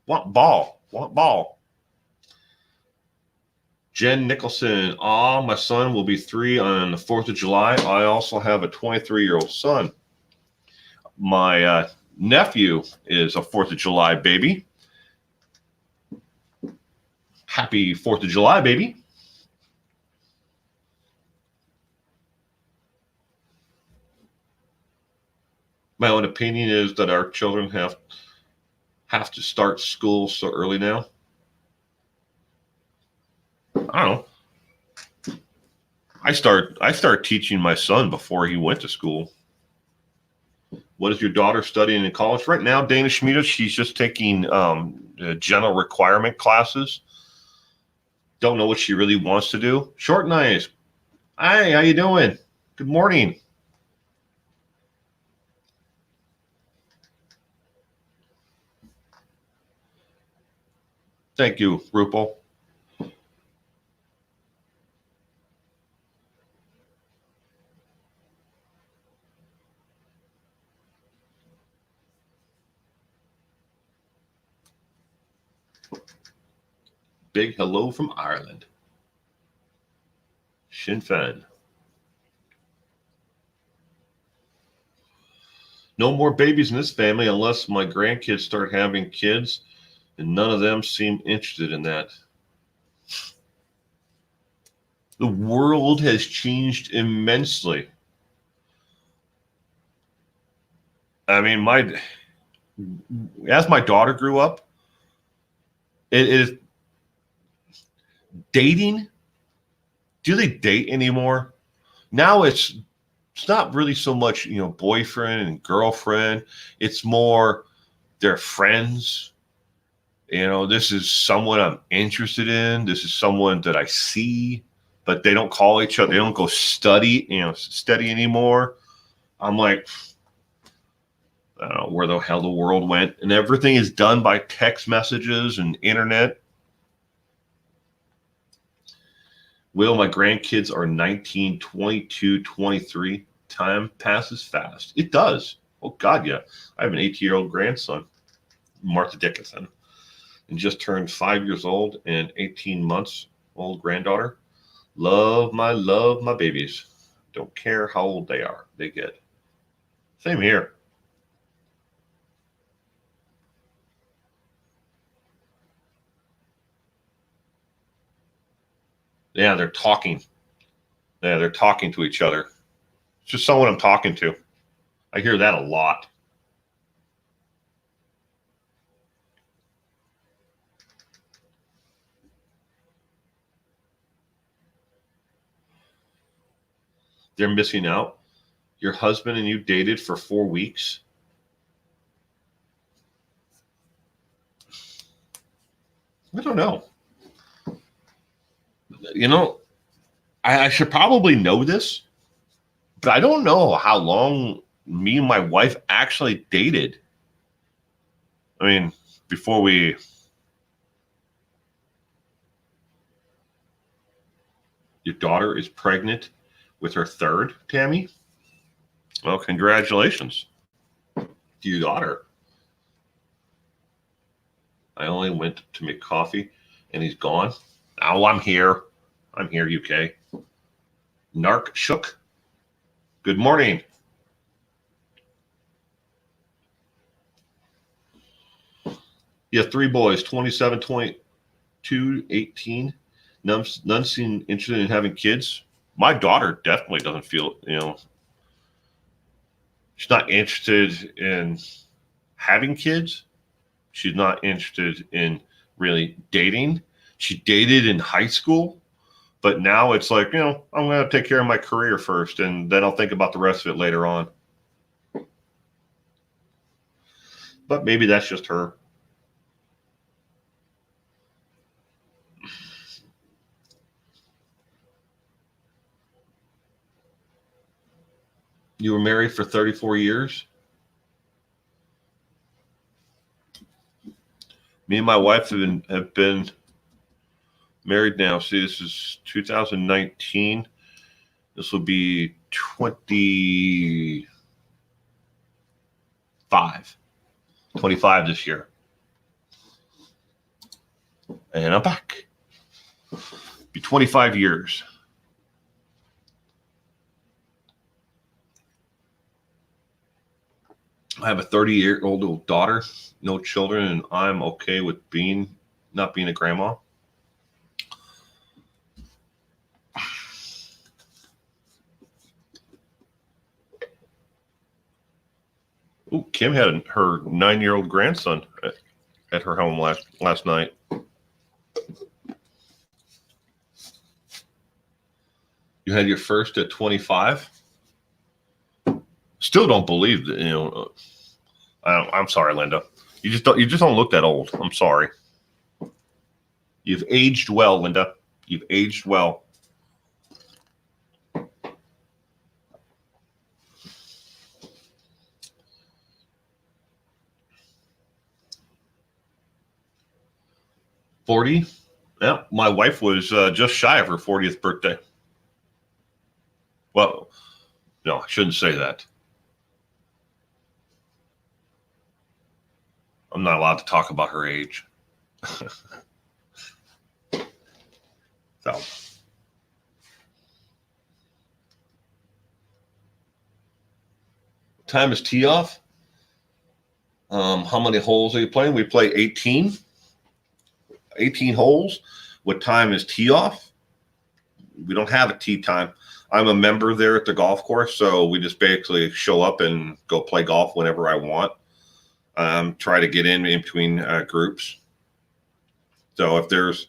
want ball, want ball. Jen Nicholson, my son will be 3 on the 4th of July. I also have a 23-year-old son. My nephew is a 4th of July baby. Happy 4th of July, baby. My own opinion is that our children have to start school so early now. I don't know. I start teaching my son before he went to school. What is your daughter studying in college right now, Dana Schmida? She's just taking general requirement classes. Don't know what she really wants to do. Short Nice. Hi, how you doing? Good morning. Thank you, Rupal. Big hello from Ireland. Sinn Féin. No more babies in this family unless my grandkids start having kids, and none of them seem interested in that. The world has changed immensely. I mean, as my daughter grew up, it is dating. Do they date anymore? Now it's not really so much, boyfriend and girlfriend. It's more they're friends. This is someone I'm interested in. This is someone that I see, but they don't call each other. They don't go study anymore. I'm like, I don't know where the hell the world went. And everything is done by text messages and internet. Will, my grandkids are 19, 22, 23. Time passes fast. It does. Oh God, yeah. I have an 18-year-old grandson, Martha Dickinson, and just turned 5 years old and 18 months old granddaughter. Love my babies. Don't care how old they are. They get. Same here. Yeah, they're talking. Yeah, they're talking to each other. It's just someone I'm talking to. I hear that a lot. They're missing out. Your husband and you dated for 4 weeks. I don't know. You know, I should probably know this, but I don't know how long me and my wife actually dated. I mean, before we. Your daughter is pregnant with her third, Tammy? Well, congratulations to your daughter. I only went to make coffee and he's gone. Oh, I'm here. I'm here, UK. Narc Shook. Good morning. You have 3 boys, 27, 22, 18. None seem interested in having kids. My daughter definitely doesn't feel, she's not interested in having kids. She's not interested in really dating. She dated in high school, but now it's like, I'm going to take care of my career first, and then I'll think about the rest of it later on. But maybe that's just her. You were married for 34 years? Me and my wife have been married now. See, this is 2019. This will be 25 this year. And I'm back. Be 25 years. I have a 30-year-old daughter, no children, and I'm okay with not being a grandma. Ooh, Kim had her 9-year-old grandson at her home last night. You had your first at 25? Still don't believe that, I'm sorry, Linda. You just don't look that old. I'm sorry. You've aged well, Linda. You've aged well. $40? Yeah, my wife was just shy of her 40th birthday. Well, no, I shouldn't say that. I'm not allowed to talk about her age. So. Time is tee off. How many holes are you playing? We play 18 holes. What time is tee off? We don't have a tee time. I'm a member there at the golf course, so we just basically show up and go play golf whenever I want. Try to get in between groups. So if there's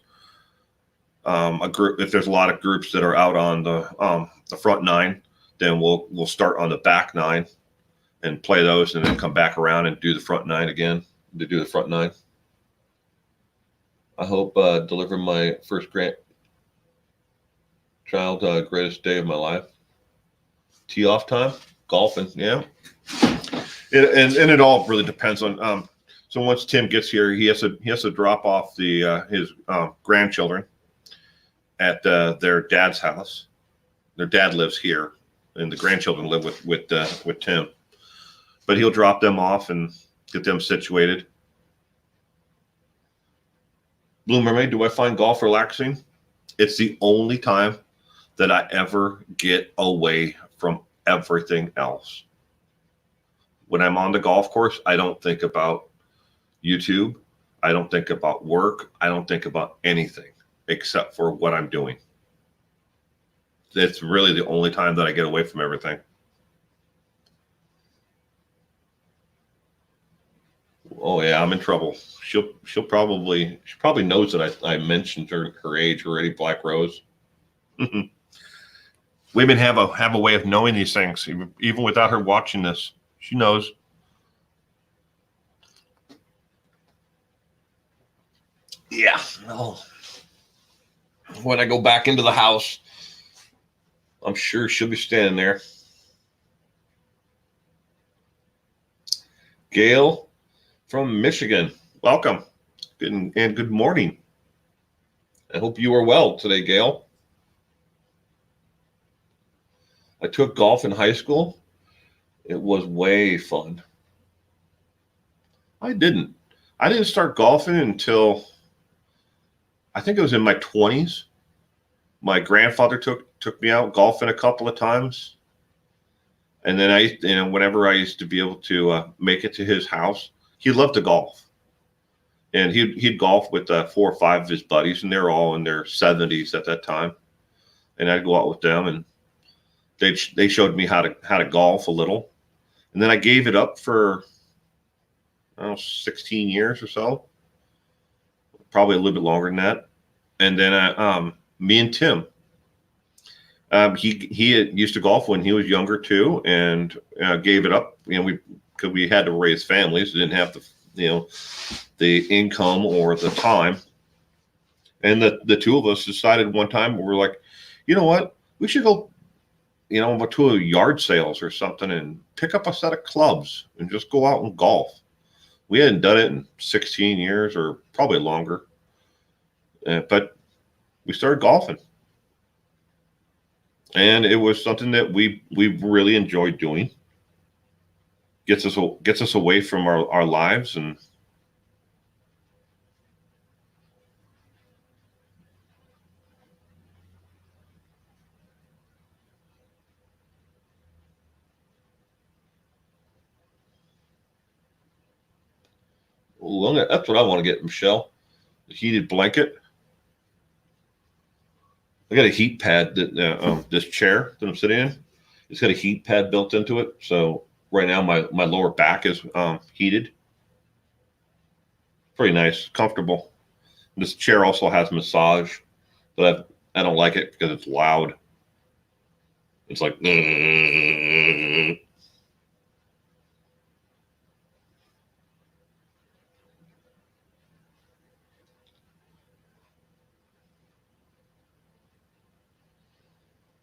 if there's a lot of groups that are out on the front 9, then we'll start on the back 9 and play those, and then come back around and do the front 9 again. To do the front 9. I hope deliver my first grandchild greatest day of my life. Tee off time, golfing, yeah. And it all really depends on. So once Tim gets here, he has to drop off his grandchildren at their dad's house. Their dad lives here, and the grandchildren live with Tim. but he'll drop them off and get them situated. Blue Mermaid, do I find golf relaxing? It's the only time that I ever get away from everything else. When I'm on the golf course, I don't think about YouTube. I don't think about work. I don't think about anything except for what I'm doing. It's really the only time that I get away from everything. Oh yeah, I'm in trouble. She probably knows that I mentioned her age already, Black Rose. Women have a way of knowing these things, even without her watching this. She knows. Yeah. No. When I go back into the house, I'm sure she'll be standing there. Gail from Michigan, welcome. Good morning. I hope you are well today, Gail. I took golf in high school. It was way fun. I didn't start golfing until I think it was in my 20s. My grandfather took me out golfing a couple of times. And then whenever I used to be able to make it to his house, he loved to golf. And he'd golf with 4 or 5 of his buddies, and they're all in their 70s at that time. And I'd go out with them, and they showed me how to golf a little. And then I gave it up for 16 years or so, probably a little bit longer than that. And then me and Tim, he had used to golf when he was younger too, and gave it up. Because we had to raise families, didn't have the income or the time. And the two of us decided one time, we were like, you know what, we should go, to a yard sales or something and pick up a set of clubs and just go out and golf. We hadn't done it in 16 years or probably longer, but we started golfing. And it was something that we really enjoyed doing. Gets us away from our lives. And well, that's what I want to get, Michelle. The heated blanket. I got a heat pad that this chair that I'm sitting in, it's got a heat pad built into it. So right now my lower back is heated. Pretty nice, comfortable. This chair also has massage, but I don't like it because it's loud. It's like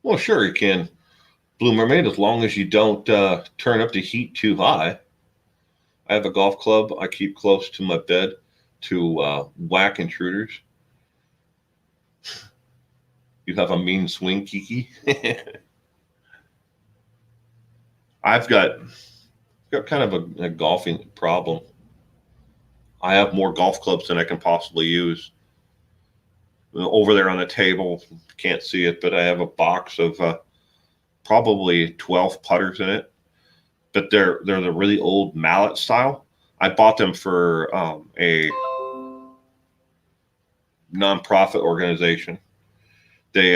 well, sure you can, Blue Mermaid, as long as you don't turn up the heat too high. I have a golf club I keep close to my bed to whack intruders. You have a mean swing, Kiki. I've got kind of a golfing problem. I have more golf clubs than I can possibly use. Over there on the table, can't see it, but I have a box of probably 12 putters in it. But they're the really old mallet style. I bought them for a nonprofit organization. They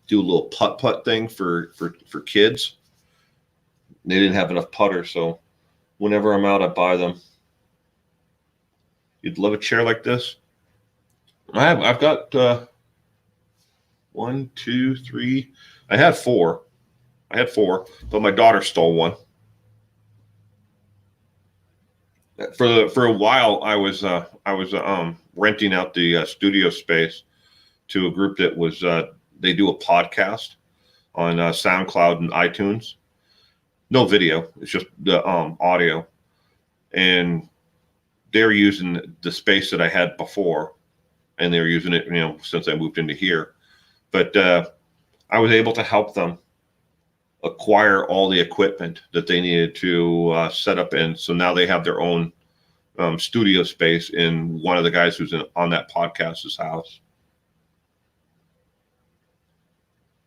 do a little putt thing for kids. They didn't have enough putters, so whenever I'm out, I buy them. You'd love a chair like this? I've got 1, 2, 3. I had 4, but my daughter stole one. For a while, I was renting out the studio space to a group that was they do a podcast on SoundCloud and iTunes. No video, it's just the audio, and they're using the space that I had before, and they're using it, since I moved into here. But I was able to help them acquire all the equipment that they needed to set up. And so now they have their own studio space in one of the guys who's on that podcast's house.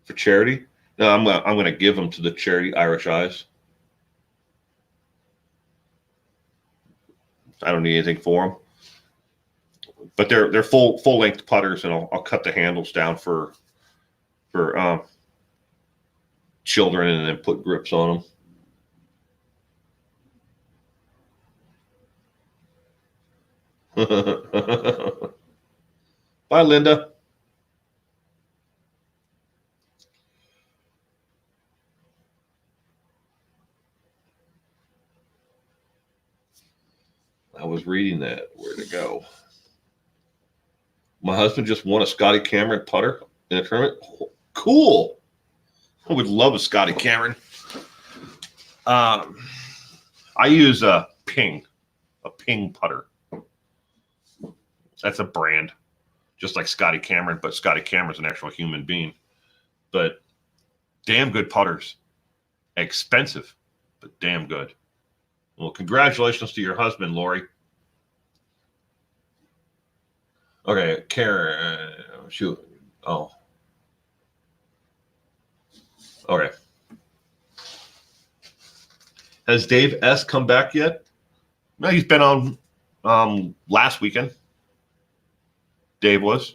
For charity? No, I'm gonna give them to the charity Irish Eyes. I don't need anything for them, but they're full length putters, and I'll cut the handles down for children, and then put grips on them. Bye, Linda. I was reading that. Where'd it go? My husband just won a Scotty Cameron putter in a tournament. Cool. I would love a Scotty Cameron. I use a Ping putter. That's a brand, just like Scotty Cameron, but Scotty Cameron's an actual human being. But damn good putters. Expensive, but damn good. Well, congratulations to your husband, Lori. Okay, Karen. Shoot. Oh. Okay. Has Dave S. come back yet? No, he's been on last weekend. Dave was.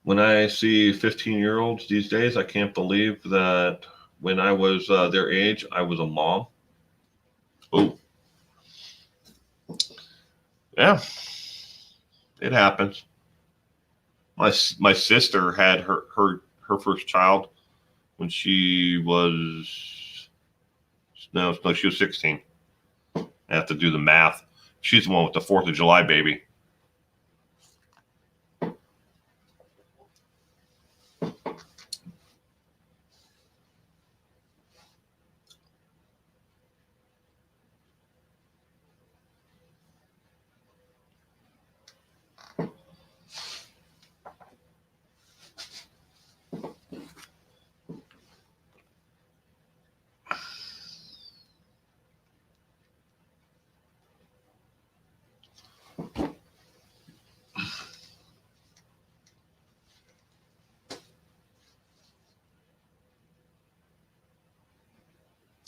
When I see 15-year-olds these days, I can't believe that when I was their age, I was a mom. Oh. Yeah. It happens. My sister had her first child when she was she was 16. I have to do the math. She's the one with the 4th of July baby.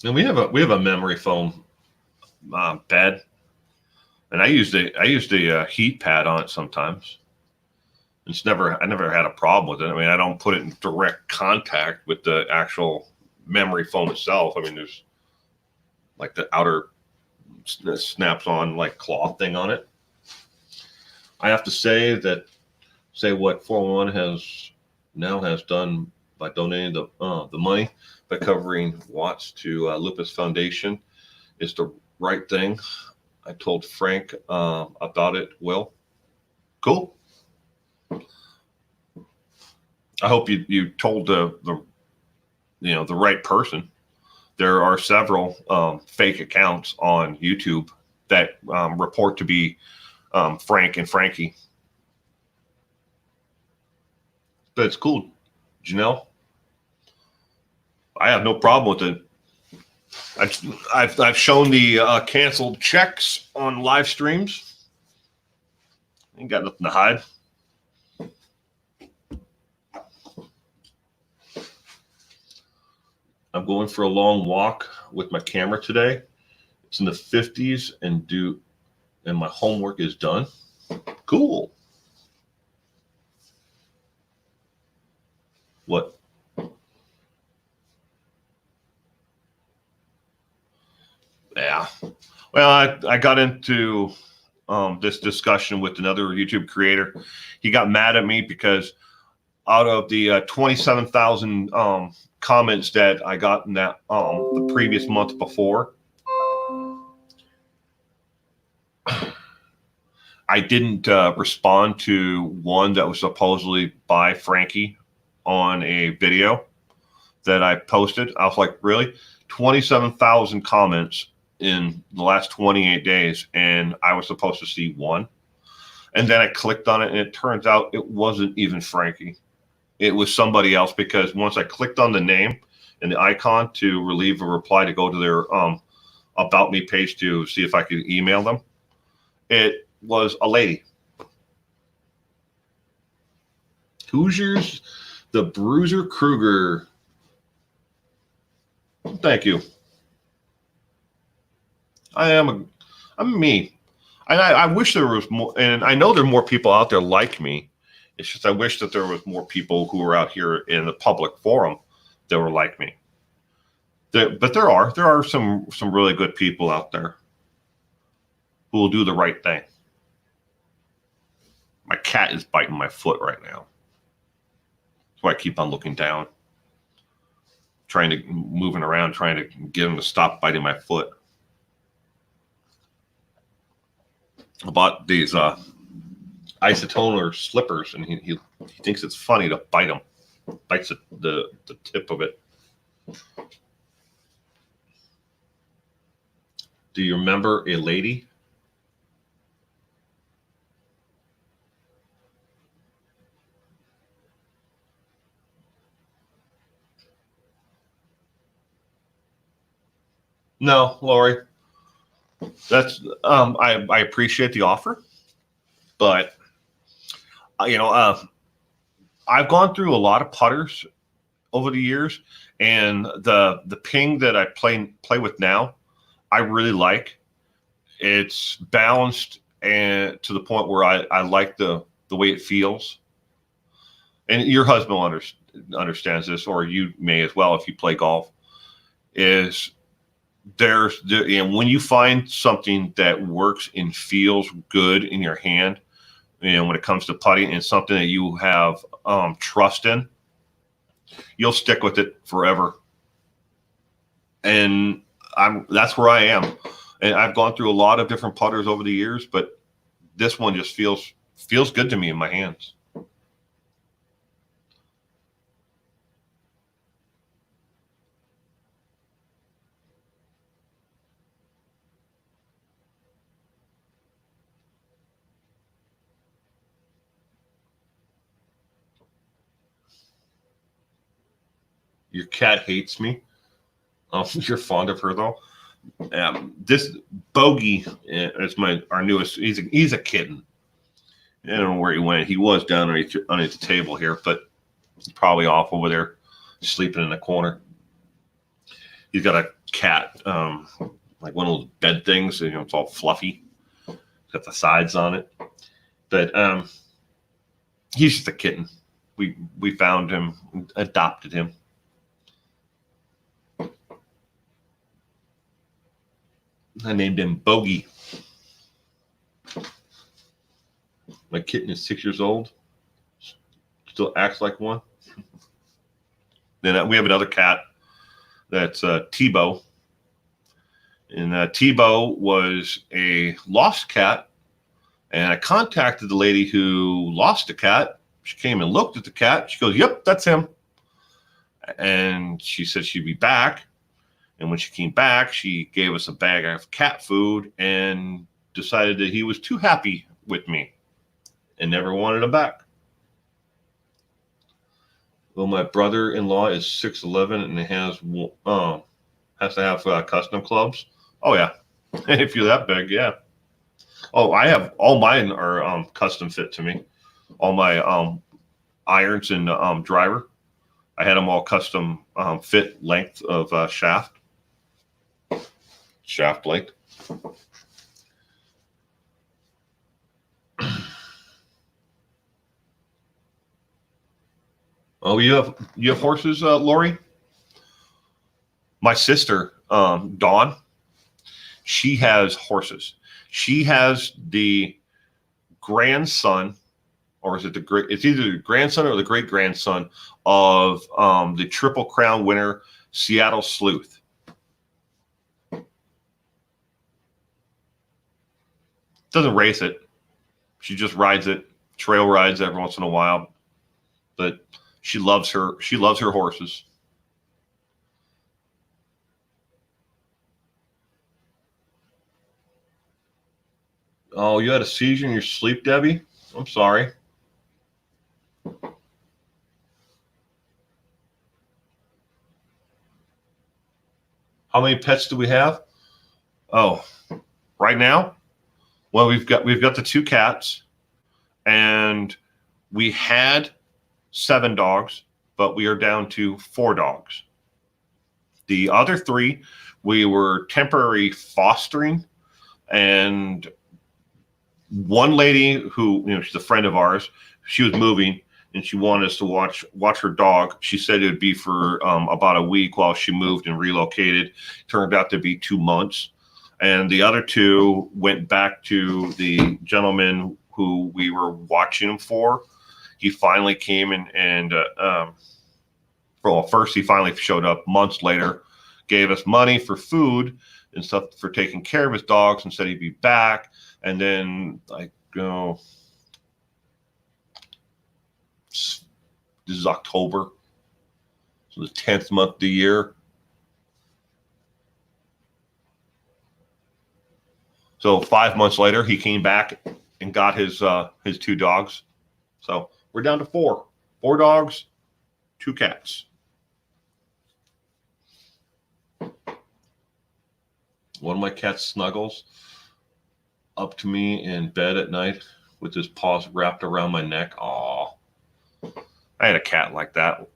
And we have a memory foam bed, and I use the heat pad on it sometimes. I never had a problem with it. I mean, I don't put it in direct contact with the actual memory foam itself. I mean, there's like the outer snaps on like cloth thing on it. I have to say what 411 has done by donating the money, by covering watts to Lupus Foundation, is the right thing. I told Frank about it. Will, cool. I hope you told the right person. There are several fake accounts on YouTube that report to be Frank and Frankie. But it's cool, Janelle. I have no problem with it. I've shown the canceled checks on live streams. Ain't got nothing to hide. I'm going for a long walk with my camera today. It's in the 50s and my homework is done. Cool. What? Yeah. Well, I got into this discussion with another YouTube creator. He got mad at me because out of the 27,000 comments that I got in that the previous month before, I didn't respond to one that was supposedly by Frankie on a video that I posted. I was like, really? 27,000 comments in the last 28 days, and I was supposed to see one. And then I clicked on it, and it turns out it wasn't even Frankie. It was somebody else, because once I clicked on the name and the icon to leave a reply to go to their About Me page to see if I could email them, it was a lady. Hoosiers, the Bruiser Kruger. Thank you. I'm me. I wish there was more, and I know there are more people out there like me. It's just I wish that there was more people who were out here in the public forum that were like me. But there are some really good people out there who will do the right thing. My cat is biting my foot right now. That's why I keep on looking down, moving around, trying to get him to stop biting my foot. I bought these isotoner slippers, and he thinks it's funny to bite them. Bites the tip of it. Do you remember a lady? No, Lori. That's I appreciate the offer, but I've gone through a lot of putters over the years, and the ping that I play with now, I really like. It's balanced and to the point where I like the way it feels. And your husband understands this, or you may as well if you play golf. Is when you find something that works and feels good in your hand, when it comes to putting, and something that you have trust in, you'll stick with it forever. And that's where I am. And I've gone through a lot of different putters over the years, but this one just feels good to me in my hands. Your cat hates me. You're fond of her though. This Bogey is our newest. He's a kitten. I don't know where he went. He was down underneath the table here, but he's probably off over there sleeping in the corner. He's got a cat, like one of those bed things. It's all fluffy. It's got the sides on it. But he's just a kitten. We found him, adopted him. I named him Bogey. My kitten is 6 years old. Still acts like one. Then we have another cat that's Tebow. And Tebow was a lost cat. And I contacted the lady who lost the cat. She came and looked at the cat. She goes, "Yep, that's him." And she said she'd be back. And when she came back, she gave us a bag of cat food and decided that he was too happy with me and never wanted him back. Well, my brother-in-law is 6'11" and has to have custom clubs. Oh yeah, if you're that big, yeah. Oh, I have all mine are custom fit to me. All my irons and driver, I had them all custom fit length of shaft length. Oh, you have horses, Lori? My sister, Dawn, she has horses. She has the grandson, or is it it's either the grandson or the great grandson of the Triple Crown winner, Seattle Sleuth. Doesn't race it. She just rides it, trail rides every once in a while. But she loves her horses. Oh, you had a seizure in your sleep, Debbie? I'm sorry. How many pets do we have? Oh, right now? Well, we've got the 2 cats, and we had 7 dogs, but we are down to 4 dogs. The other 3 we were temporary fostering, and one lady who, she's a friend of ours, she was moving and she wanted us to watch her dog. She said it would be for about a week while she moved and relocated. Turned out to be 2 months. And the other 2 went back to the gentleman who we were watching him for. He finally came and well, first he finally showed up months later, gave us money for food and stuff for taking care of his dogs and said he'd be back. And then this is October, so the 10th month of the year. So 5 months later, he came back and got his 2 dogs. So we're down to 4 dogs, 2 cats. One of my cats snuggles up to me in bed at night with his paws wrapped around my neck. Aw. I had a cat like that.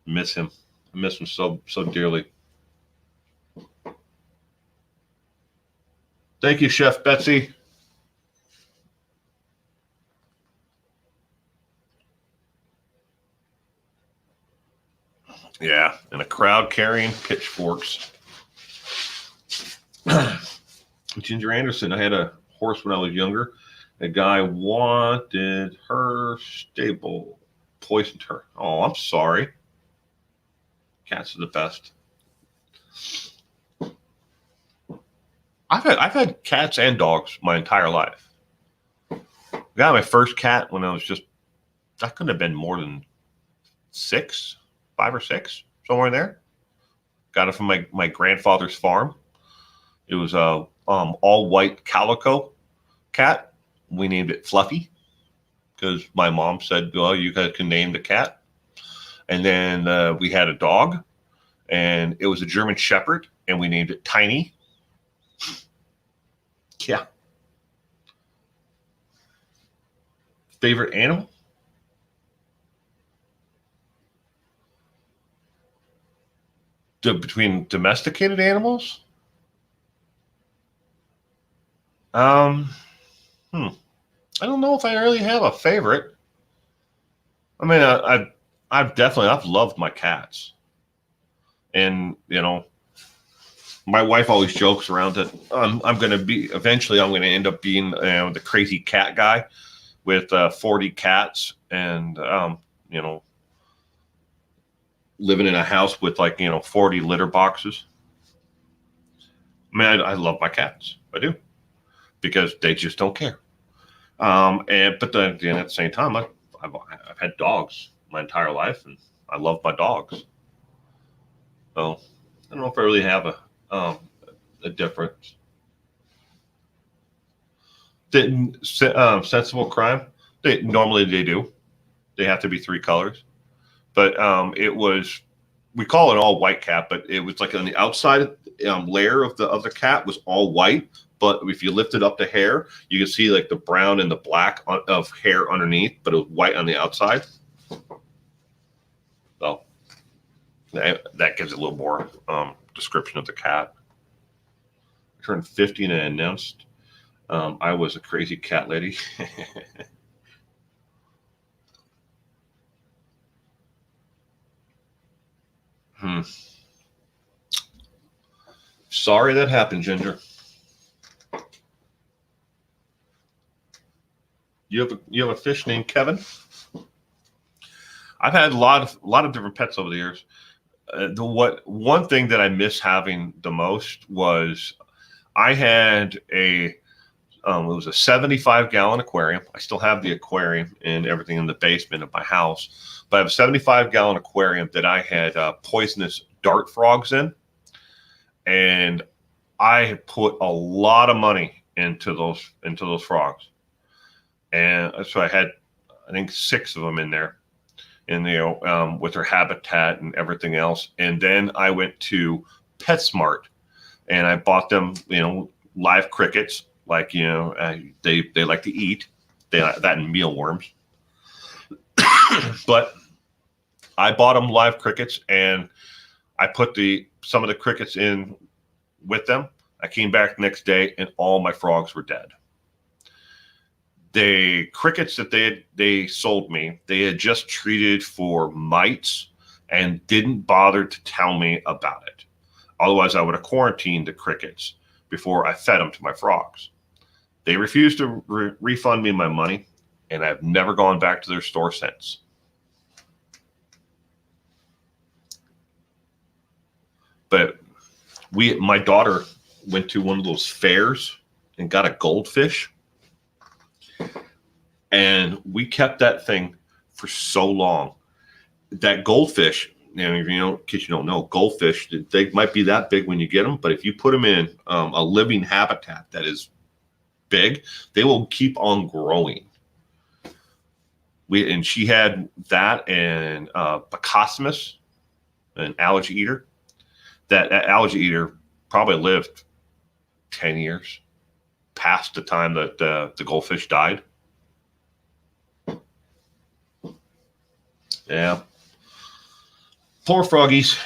Miss him. I miss him so dearly. Thank you, Chef Betsy. Yeah, and a crowd carrying pitchforks. Ginger Anderson, I had a horse when I was younger. A guy wanted her stable, poisoned her. Oh, I'm sorry. Cats are the best. I've had cats and dogs my entire life. I got my first cat when I couldn't have been more than 5 or 6, somewhere in there. Got it from my grandfather's farm. It was a all white calico cat. We named it Fluffy because my mom said, well, you guys can name the cat. And then we had a dog, and it was a German Shepherd, and we named it Tiny. Yeah. Favorite animal? Between domesticated animals? I don't know if I really have a favorite. I mean, I've loved my cats, and my wife always jokes around that I'm going to end up being the crazy cat guy with 40 cats and living in a house with 40 litter boxes. I mean, I love my cats. I do. Because they just don't care. But then again, at the same time, I've had dogs my entire life, and I love my dogs. So I don't know if I really have a difference. Sensible crime? Normally they do. They have to be 3 colors. But we call it an all white cat, but it was like on the outside layer of the cat was all white. But if you lifted up the hair, you can see like the brown and the black of hair underneath, but it was white on the outside. So that gives a little more description of the cat. I turned 50 and I announced I was a crazy cat lady. Sorry that happened, Ginger. You have a fish named Kevin? I've had a lot of different pets over the years. One thing that I miss having the most was I had it was a 75-gallon aquarium. I still have the aquarium and everything in the basement of my house, but I have a 75-gallon aquarium that I had poisonous dart frogs in, and I put a lot of money into those frogs. And so I had, I think, 6 of them in there, and with their habitat and everything else. And then I went to PetSmart, and I bought them, live crickets. Like, they like to eat that and mealworms. But I bought them live crickets, and I put some of the crickets in with them. I came back the next day, and all my frogs were dead. The crickets that they sold me, they had just treated for mites and didn't bother to tell me about it. Otherwise, I would have quarantined the crickets before I fed them to my frogs. They refused to refund me my money, and I've never gone back to their store since. But my daughter went to one of those fairs and got a goldfish. And we kept that thing for so long. That goldfish, in case you don't know, goldfish, they might be that big when you get them, but if you put them in a living habitat that is big, they will keep on growing. And she had that and Bacosmus, an algae eater. That algae eater probably lived 10 years past the time that the goldfish died. Yeah. Poor froggies.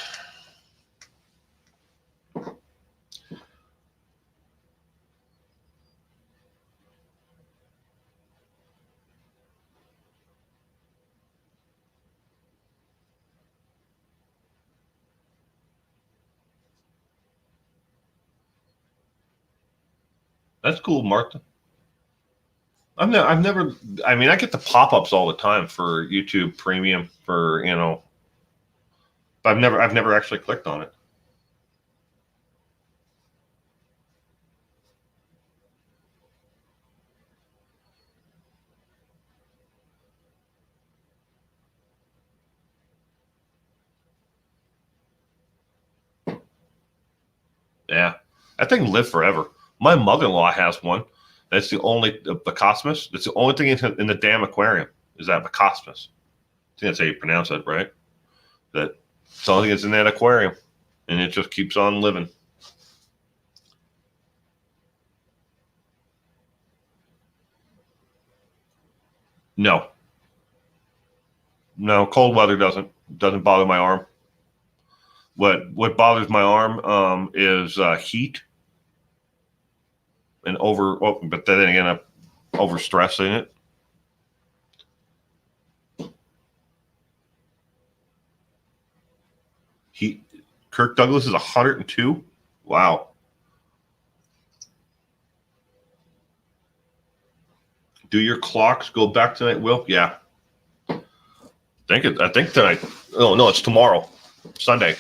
That's cool, Martha. I mean, I get the pop-ups all the time for YouTube Premium but I've never actually clicked on it. Yeah, that thing live forever. My mother-in-law has one. That's the only Bacosmus. That's the only thing in the damn aquarium is that Bacosmus. I think that's how you pronounce it, right? That's the only thing that's in that aquarium, and it just keeps on living. No, cold weather doesn't bother my arm. What bothers my arm is heat and but then again, I'm overstressing it. Kirk Douglas is 102. Wow. Do your clocks go back tonight, Will? Yeah. I think tonight. Oh no, it's tomorrow, Sunday,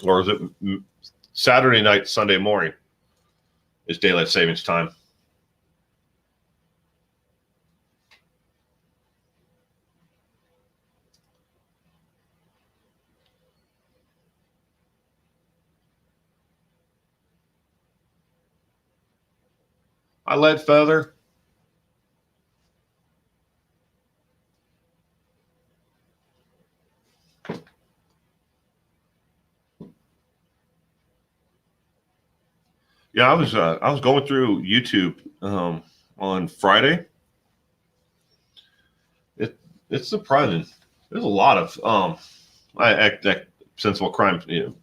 or is it Saturday night, Sunday morning? Is daylight savings time. I lead feather. Yeah, I was going through YouTube on Friday. It's surprising. There's a lot of Sensible Crime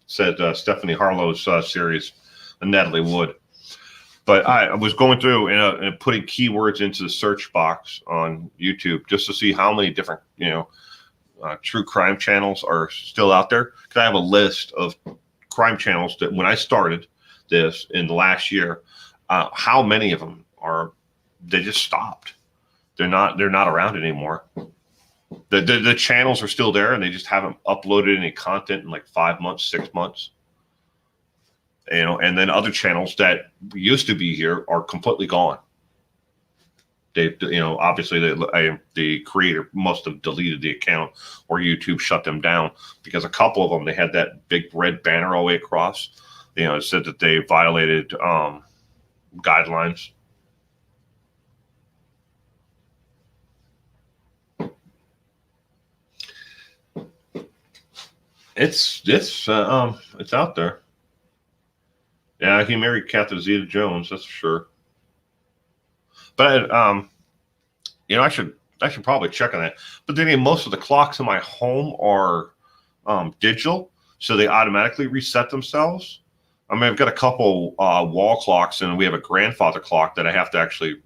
said Stephanie Harlow's series, Natalie Wood. But I was going through and putting keywords into the search box on YouTube just to see how many different true crime channels are still out there. Because I have a list of crime channels that when I started this in the last year, how many of them they just stopped. They're not around anymore. The channels are still there and they just haven't uploaded any content in like 5 months, 6 months. And then other channels that used to be here are completely gone. They, obviously the creator must have deleted the account or YouTube shut them down because a couple of them, they had that big red banner all the way across. It said that they violated guidelines. It's out there. Yeah, he married Catherine Zeta-Jones, that's for sure. But I should probably check on that. But then again, most of the clocks in my home are digital, so they automatically reset themselves. I mean, I've got a couple wall clocks, and we have a grandfather clock that I have to actually,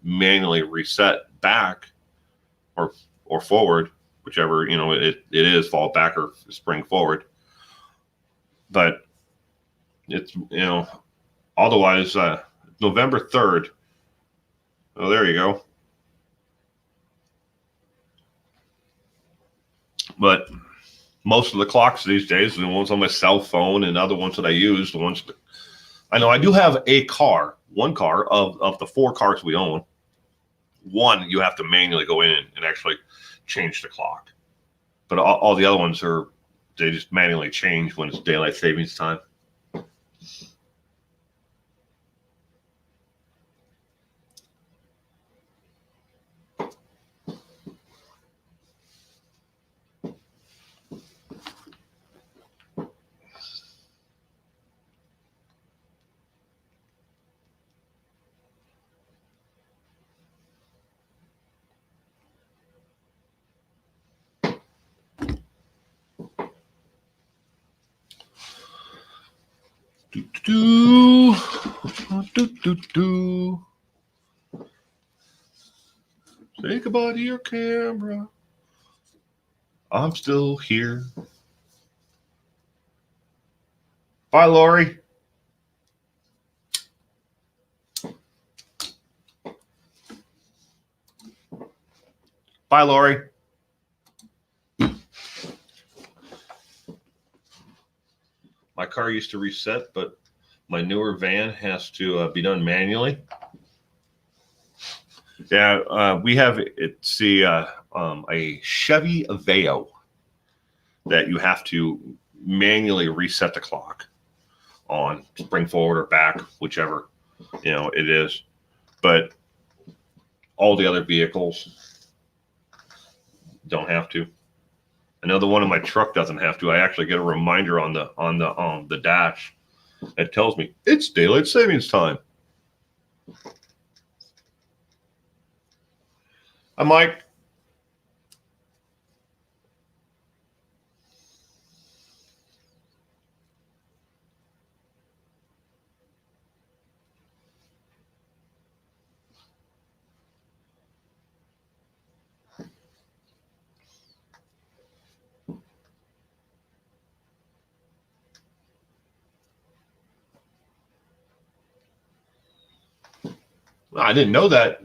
manually reset back or forward, whichever it is, fall back or spring forward. But it's otherwise November 3rd. Oh, there you go. But most of the clocks these days, the ones on my cell phone and other ones that I use, the ones that, I know I do have one car of the 4 cars we own. One, you have to manually go in and actually change the clock. But all the other ones they just manually change when it's daylight savings time. Do, do, do, do. Say goodbye to your camera. I'm still here. Bye, Lori. Bye, Lori. My car used to reset, but my newer van has to be done manually. Yeah, we have a Chevy Aveo that you have to manually reset the clock on, spring forward or back, whichever it is. But all the other vehicles don't have to. I know the one in my truck doesn't have to. I actually get a reminder on the dash that tells me it's daylight savings time. Hi, Mike. I didn't know that,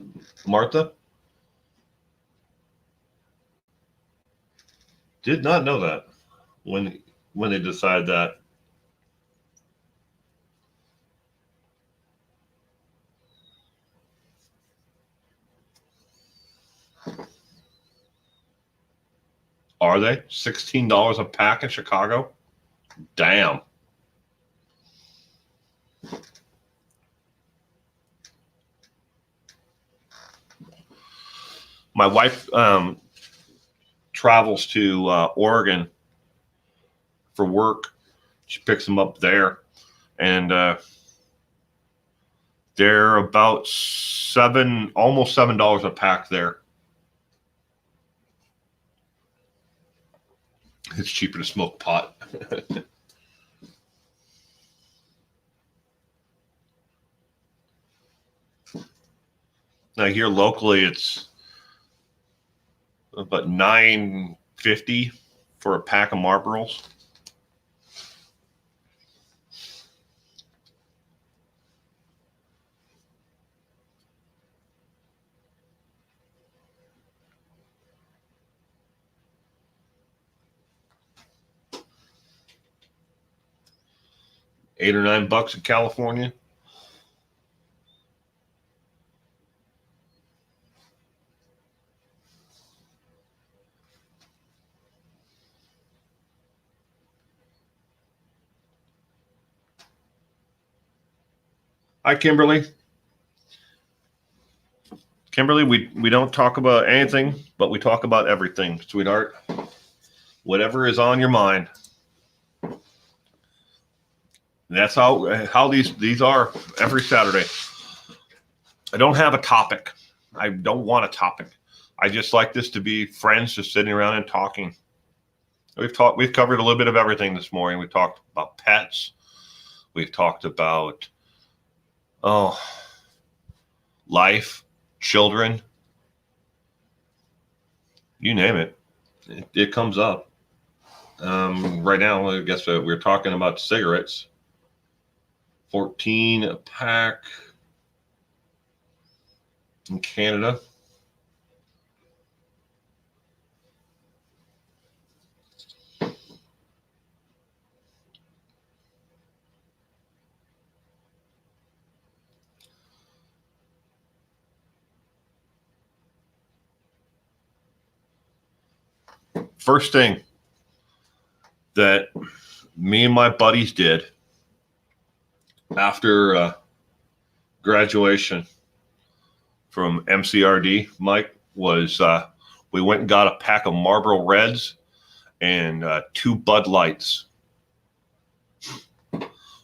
Martha. Did not know that when they decide that. Are they $16 a pack in Chicago? Damn. My wife travels to Oregon for work. She picks them up there, and they're about almost $7 a pack there. It's cheaper to smoke pot. Now here locally, it's about $9.50 for a pack of Marlboros. $8 or $9 in California. Hi, Kimberly. Kimberly, we don't talk about anything, but we talk about everything, sweetheart. Whatever is on your mind. And that's how these are every Saturday. I don't have a topic. I don't want a topic. I just like this to be friends just sitting around and talking. We've covered a little bit of everything this morning. We talked about pets. We've talked about life, children, you name it. It comes up. Right now, I guess we're talking about cigarettes. 14 a pack in Canada. First thing that me and my buddies did after graduation from MCRD, Mike, was we went and got a pack of Marlboro Reds and 2 Bud Lights.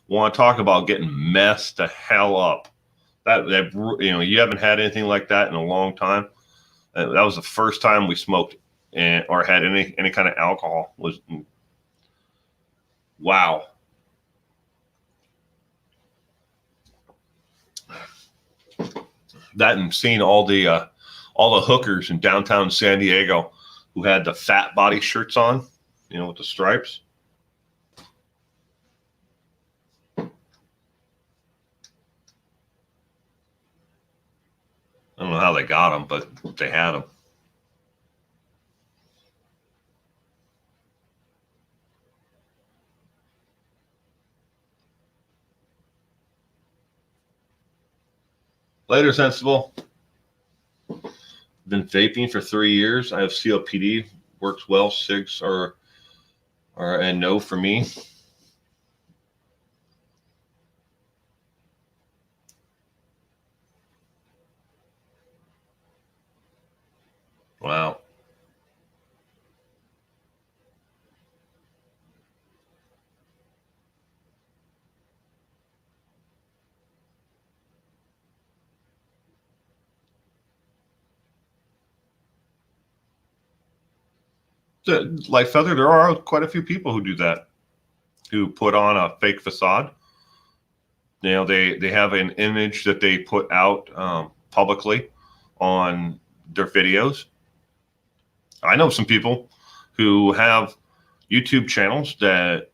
Want to talk about getting messed the hell up? That you haven't had anything like that in a long time. That was the first time we smoked or had any kind of alcohol. Wow. That and seeing all the hookers in downtown San Diego who had the fat body shirts on, with the stripes. I don't know how they got them, but they had them. Later, Sensible. Been vaping for 3 years. I have COPD. Works well. Cigs are a no for me. Wow. Like Feather, there are quite a few people who do that, who put on a fake facade. They have an image that they put out publicly on their videos. I know some people who have YouTube channels that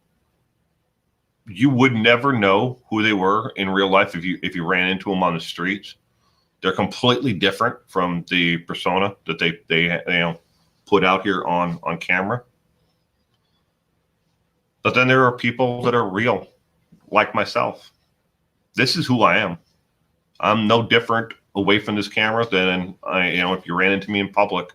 you would never know who they were in real life if you ran into them on the streets. They're completely different from the persona that they put out here on camera. But then there are people that are real, like myself. This is who I am. I'm no different away from this camera than if you ran into me in public.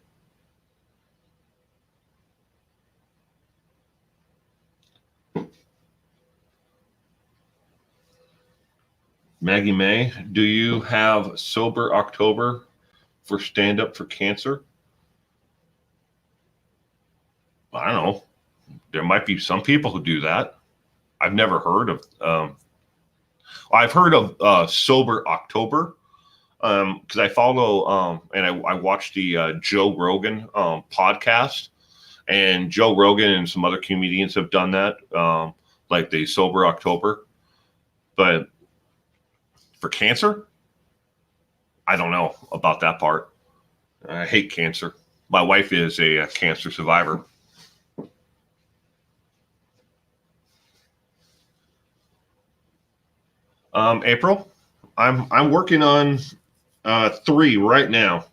Maggie May, do you have Sober October for Stand Up for Cancer? I don't know. There might be some people who do that. I've never heard of. I've heard of Sober October because I follow and I watch the Joe Rogan podcast, and Joe Rogan and some other comedians have done that, like the Sober October. But for cancer, I don't know about that part. I hate cancer. My wife is a cancer survivor. April, I'm working on 3 right now.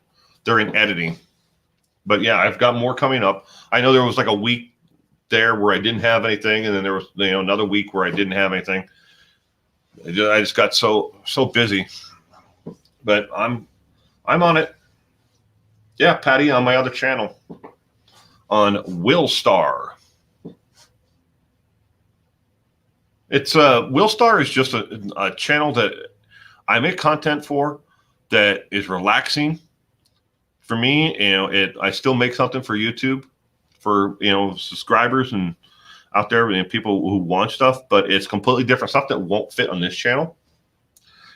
They're in editing, but yeah, I've got more coming up. I know there was like a week there where I didn't have anything, and then there was another week where I didn't have anything. I just got so busy, but I'm on it. Yeah, Patty, on my other channel on Willstar. It's Willstar is just a channel that I make content for that is relaxing for me, I still make something for YouTube for, subscribers and out there and people who want stuff, but it's completely different stuff that won't fit on this channel.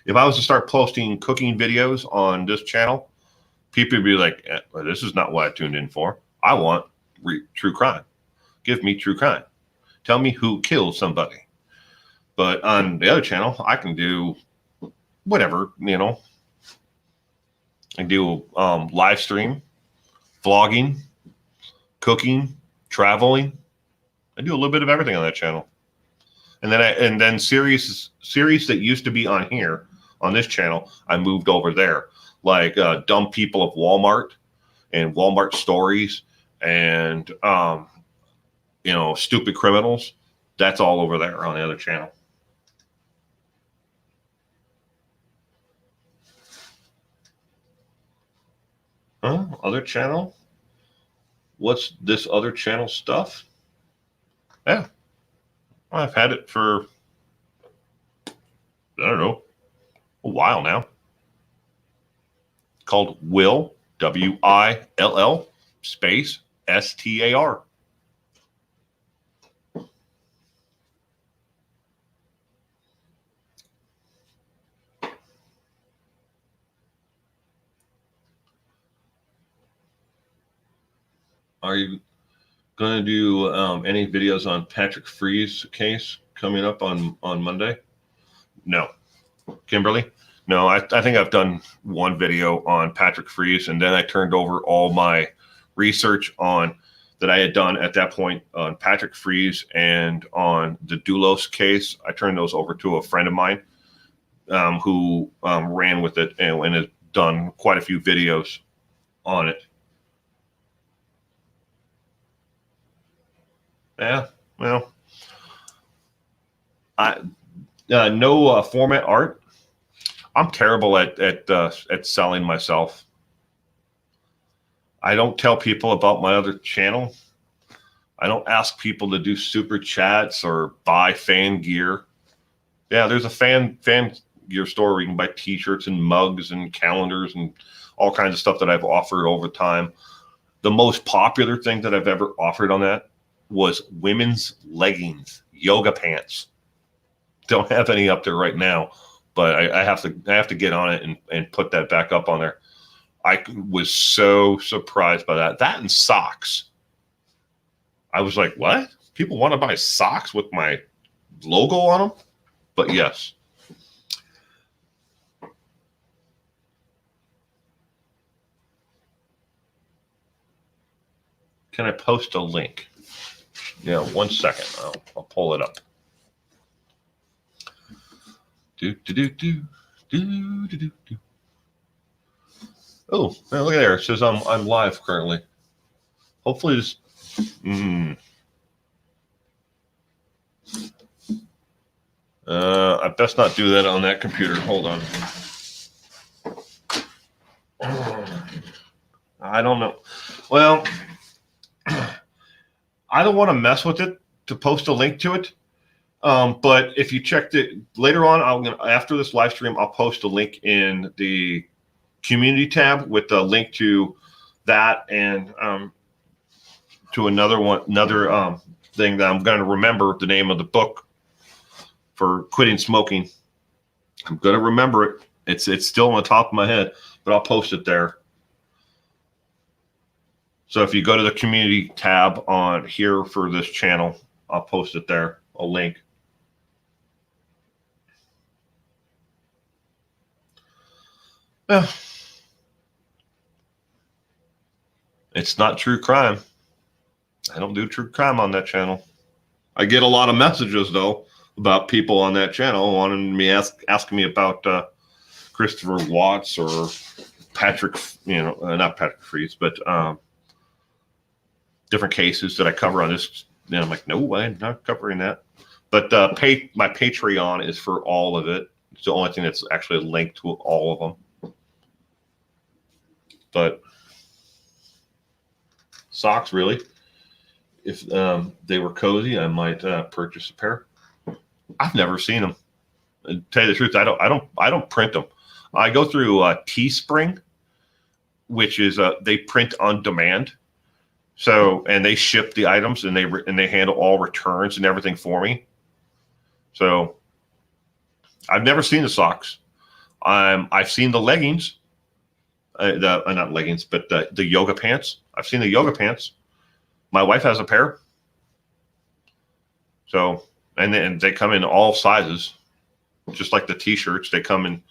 If I was to start posting cooking videos on this channel, people would be like, well, this is not what I tuned in for. I want true crime. Give me true crime. Tell me who killed somebody. But on the other channel, I can do whatever, I can do live stream, vlogging, cooking, traveling. I do a little bit of everything on that channel. And then series that used to be on here on this channel, I moved over there, like dumb people of Walmart and Walmart stories and stupid criminals. That's all over there on the other channel. Other channel? What's this other channel stuff? Yeah. I've had it for, I don't know, a while now. Called Will, WILL, space, STAR. Are you going to do any videos on Patrick Free's case coming up on Monday? No. Kimberly? No, I think I've done one video on Patrick Free's, and then I turned over all my research on that I had done at that point on Patrick Free's and on the Doulos case. I turned those over to a friend of mine who ran with it and has done quite a few videos on it. Yeah, well, no format art. I'm terrible at selling myself. I don't tell people about my other channel. I don't ask people to do super chats or buy fan gear. Yeah, there's a fan gear store where you can buy T-shirts and mugs and calendars and all kinds of stuff that I've offered over time. The most popular thing that I've ever offered on that was women's leggings, yoga pants. Don't have any up there right now, but I have to get on it and put that back up on there. I was so surprised by that. That and socks. I was like, what? People want to buy socks with my logo on them? But yes. Can I post a link? Yeah, 1 second. I'll pull it up. Oh, look at there. It says I'm live currently. Hopefully this. I best not do that on that computer. Hold on. I don't know. Well, I don't want to mess with it to post a link to it. But if you checked it later on, after this live stream, I'll post a link in the community tab with the link to that and to another thing that I'm going to remember the name of the book for quitting smoking. I'm going to remember it. It's still on the top of my head, but I'll post it there. So if you go to the community tab on here for this channel, I'll post it there, a link. It's not true crime. I don't do true crime on that channel. I get a lot of messages though about people on that channel wanting me asking me about Christopher Watts or Patrick, not Patrick Freeze, but different cases that I cover on this. And I'm like, no, I'm not covering that. But my Patreon is for all of it. It's the only thing that's actually linked to all of them. But socks, really. If they were cozy, I might purchase a pair. I've never seen them. To tell you the truth, I don't print them. I go through Teespring, which is they print on demand. So, and they ship the items, and they handle all returns and everything for me. So I've never seen the socks. I've seen the leggings, not leggings, but the yoga pants. I've seen the yoga pants. My wife has a pair. So, and then they come in all sizes, just like the t-shirts. They come in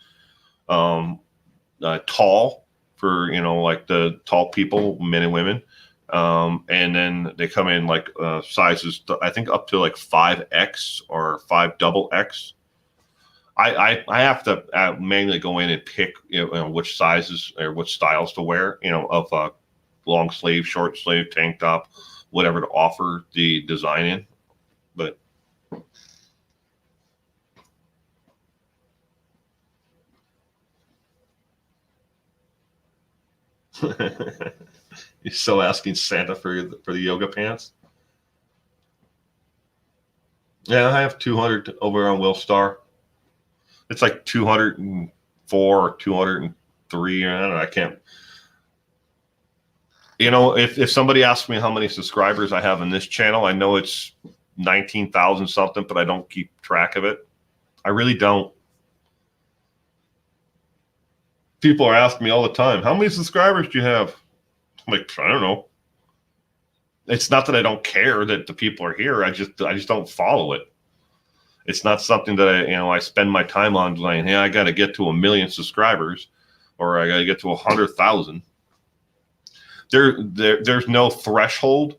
tall for, like the tall people, men and women. And then they come in like sizes, I think up to like 5X or 5XX. I have to manually go in and pick which sizes or which styles to wear, of long sleeve, short sleeve, tank top, whatever to offer the design in. But you're still asking Santa for the yoga pants? Yeah, I have 200 over on Will Star. It's like 204 or 203. I don't know. I can't. If somebody asks me how many subscribers I have in this channel, I know it's 19,000 something, but I don't keep track of it. I really don't. People are asking me all the time, how many subscribers do you have? I'm like, I don't know. It's not that I don't care that the people are here. I just don't follow it. It's not something that I spend my time on saying, hey, I got to get to 1 million subscribers, or I got to get to 100,000. There's no threshold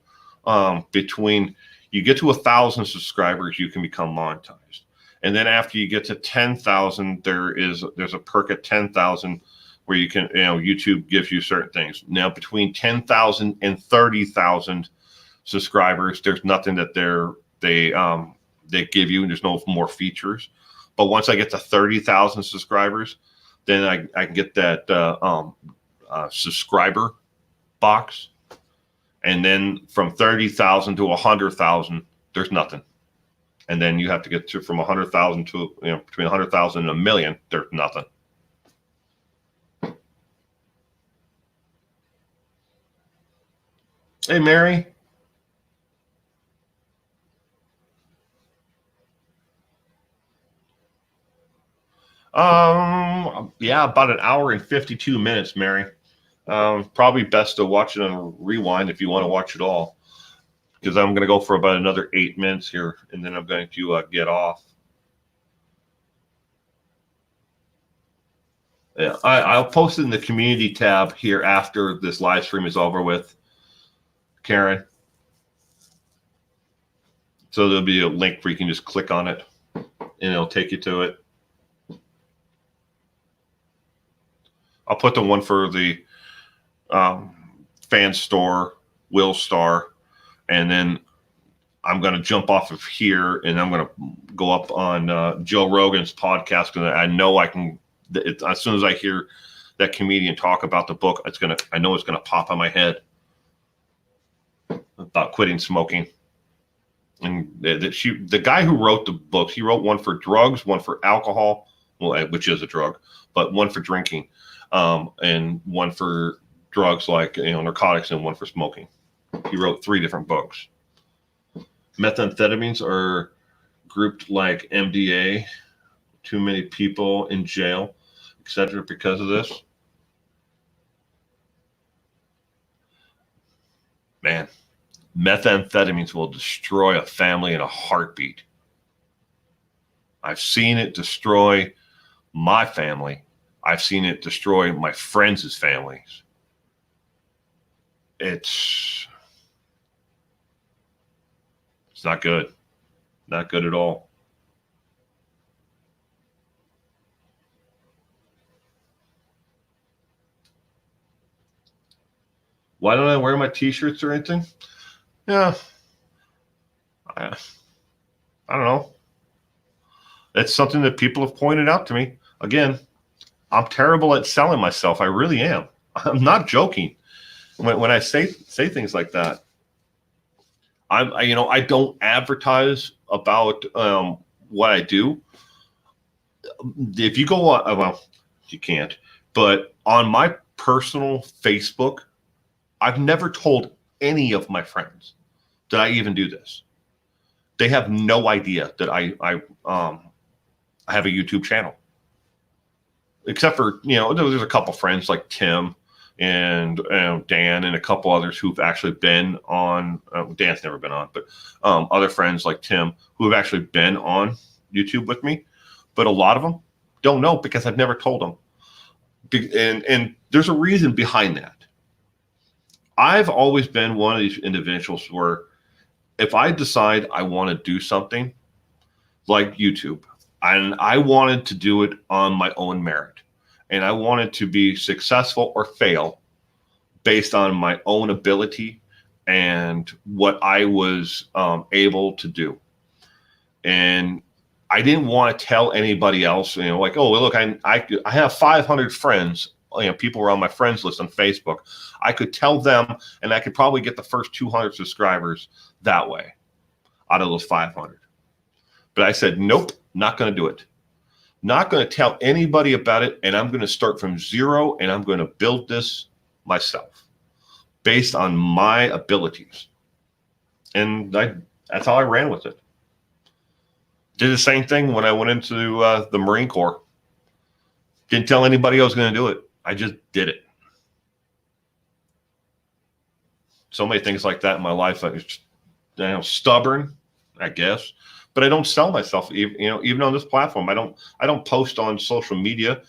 between you get to 1,000 subscribers, you can become monetized, and then after you get to 10,000, there's a perk at 10,000 where you can YouTube gives you certain things. Now between 10,000 and 30,000 subscribers, there's nothing that they give you, and there's no more features. But once I get to 30,000 subscribers, then I can get that subscriber box. And then from 30,000 to 100,000, there's nothing. And then you have to get to from 100,000 to between 100,000 and 1 million, there's nothing. Hey, Mary. Yeah, about an hour and 52 minutes, Mary. Probably best to watch it on rewind if you want to watch it all, because I'm going to go for about another 8 minutes here, and then I'm going to get off. Yeah, I'll post it in the community tab here after this live stream is over with, Karen. So there'll be a link where you can just click on it, and it'll take you to it. I'll put the one for the fan store, Will Star, and then I'm going to jump off of here, and I'm going to go up on Joe Rogan's podcast, because I know I can. As soon as I hear that comedian talk about the book, I know it's going to pop on my head about quitting smoking. And the guy who wrote the books, he wrote one for drugs, one for alcohol, well, which is a drug, but one for drinking, and one for drugs like narcotics, and one for smoking. He wrote 3 different books. Methamphetamines are grouped like MDA. Too many people in jail, etc., because of this. Man, methamphetamines will destroy a family in a heartbeat. I've seen it destroy my family. I've seen it destroy my friends' families. It's not good. Not good at all. Why don't I wear my t-shirts or anything? Yeah. I don't know. It's something that people have pointed out to me. Again, I'm terrible at selling myself. I really am. I'm not joking. When I say things like that, I don't advertise about what I do. If you go on, well, you can't, but on my personal Facebook, I've never told any of my friends that I even do this. They have no idea that I have a YouTube channel, except for, there's a couple friends like Tim and Dan and a couple others who've actually been on. Dan's never been on, but other friends like Tim who have actually been on YouTube with me. But a lot of them don't know because I've never told them. And there's a reason behind that. I've always been one of these individuals where if I decide I want to do something like YouTube, and I wanted to do it on my own merit, and I wanted to be successful or fail based on my own ability and what I was able to do. And I didn't want to tell anybody else, like, oh, look, I have 500 friends. People were on my friends list on Facebook. I could tell them, and I could probably get the first 200 subscribers that way out of those 500. But I said, nope, not going to do it. Not going to tell anybody about it, and I'm going to start from zero, and I'm going to build this myself based on my abilities. And that's how I ran with it. Did the same thing when I went into the Marine Corps. Didn't tell anybody I was going to do it. I just did it. So many things like that in my life. I was stubborn, I guess, but I don't sell myself. Even on this platform, I don't post on social media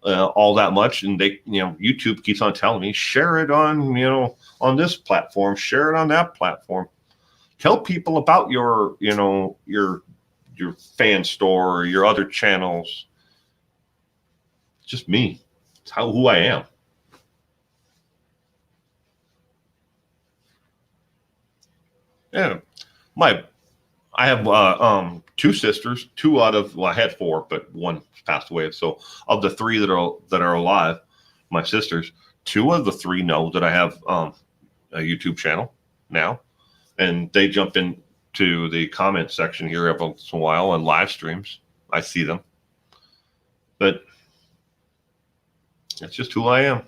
all that much. And YouTube keeps on telling me, share it on this platform, share it on that platform. Tell people about your fan store or your other channels. It's just me. It's who I am. Yeah. I have two sisters, I had four, but one passed away. So of the three that are alive, my sisters, two of the three know that I have a YouTube channel now, and they jump into the comment section here every once in a while on live streams. I see them, but that's just who I am.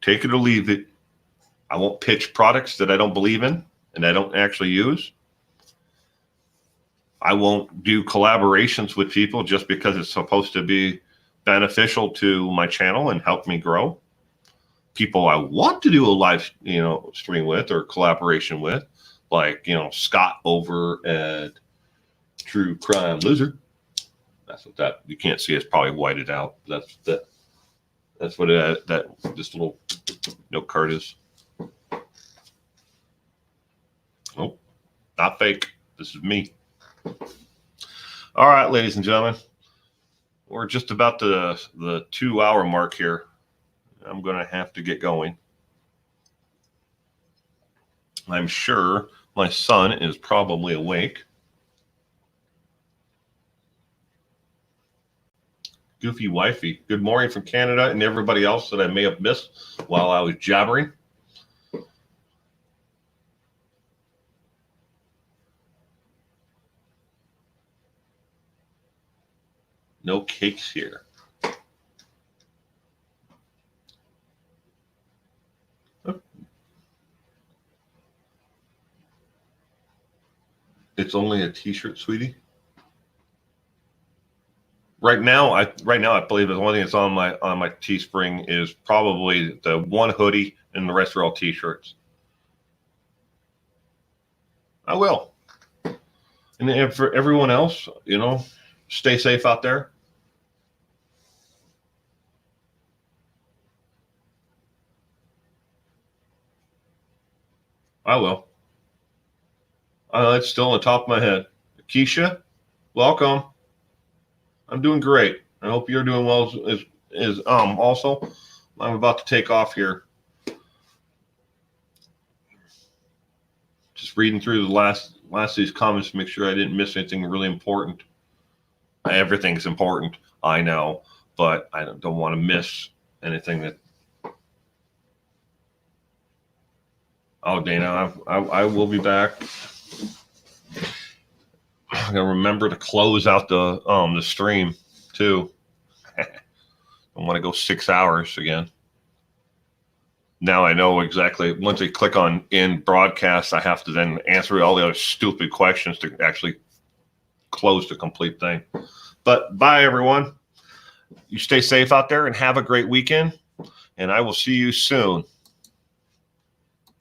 Take it or leave it. I won't pitch products that I don't believe in and I don't actually use. I won't do collaborations with people just because it's supposed to be beneficial to my channel and help me grow. People I want to do a live, stream with or collaboration with, like, Scott over at True Crime Lizard. That's what that, you can't see, it's probably whited out. That's what this little note card is. Oh, not fake. This is me. All right, ladies and gentlemen, we're just about the 2-hour mark here. I'm going to have to get going. I'm sure my son is probably awake. Goofy Wifey, good morning from Canada and everybody else that I may have missed while I was jabbering. No cakes here. It's only a t-shirt, sweetie. Right now, I believe the only thing that's on my Teespring is probably the one hoodie, and the rest are all t-shirts. I will. And for everyone else, stay safe out there. I will. It's still on the top of my head. Keisha, welcome. I'm doing great. I hope you're doing well as also. I'm about to take off here. Just reading through the last of these comments to make sure I didn't miss anything really important. Everything's important, I know, but I don't want to miss anything that. Oh, Dana, I will be back. I'm gonna remember to close out the stream too. I want to go 6 hours again. Now I know exactly. Once they click on in broadcast, I have to then answer all the other stupid questions to actually close the complete thing. But bye, everyone. You stay safe out there and have a great weekend. And I will see you soon.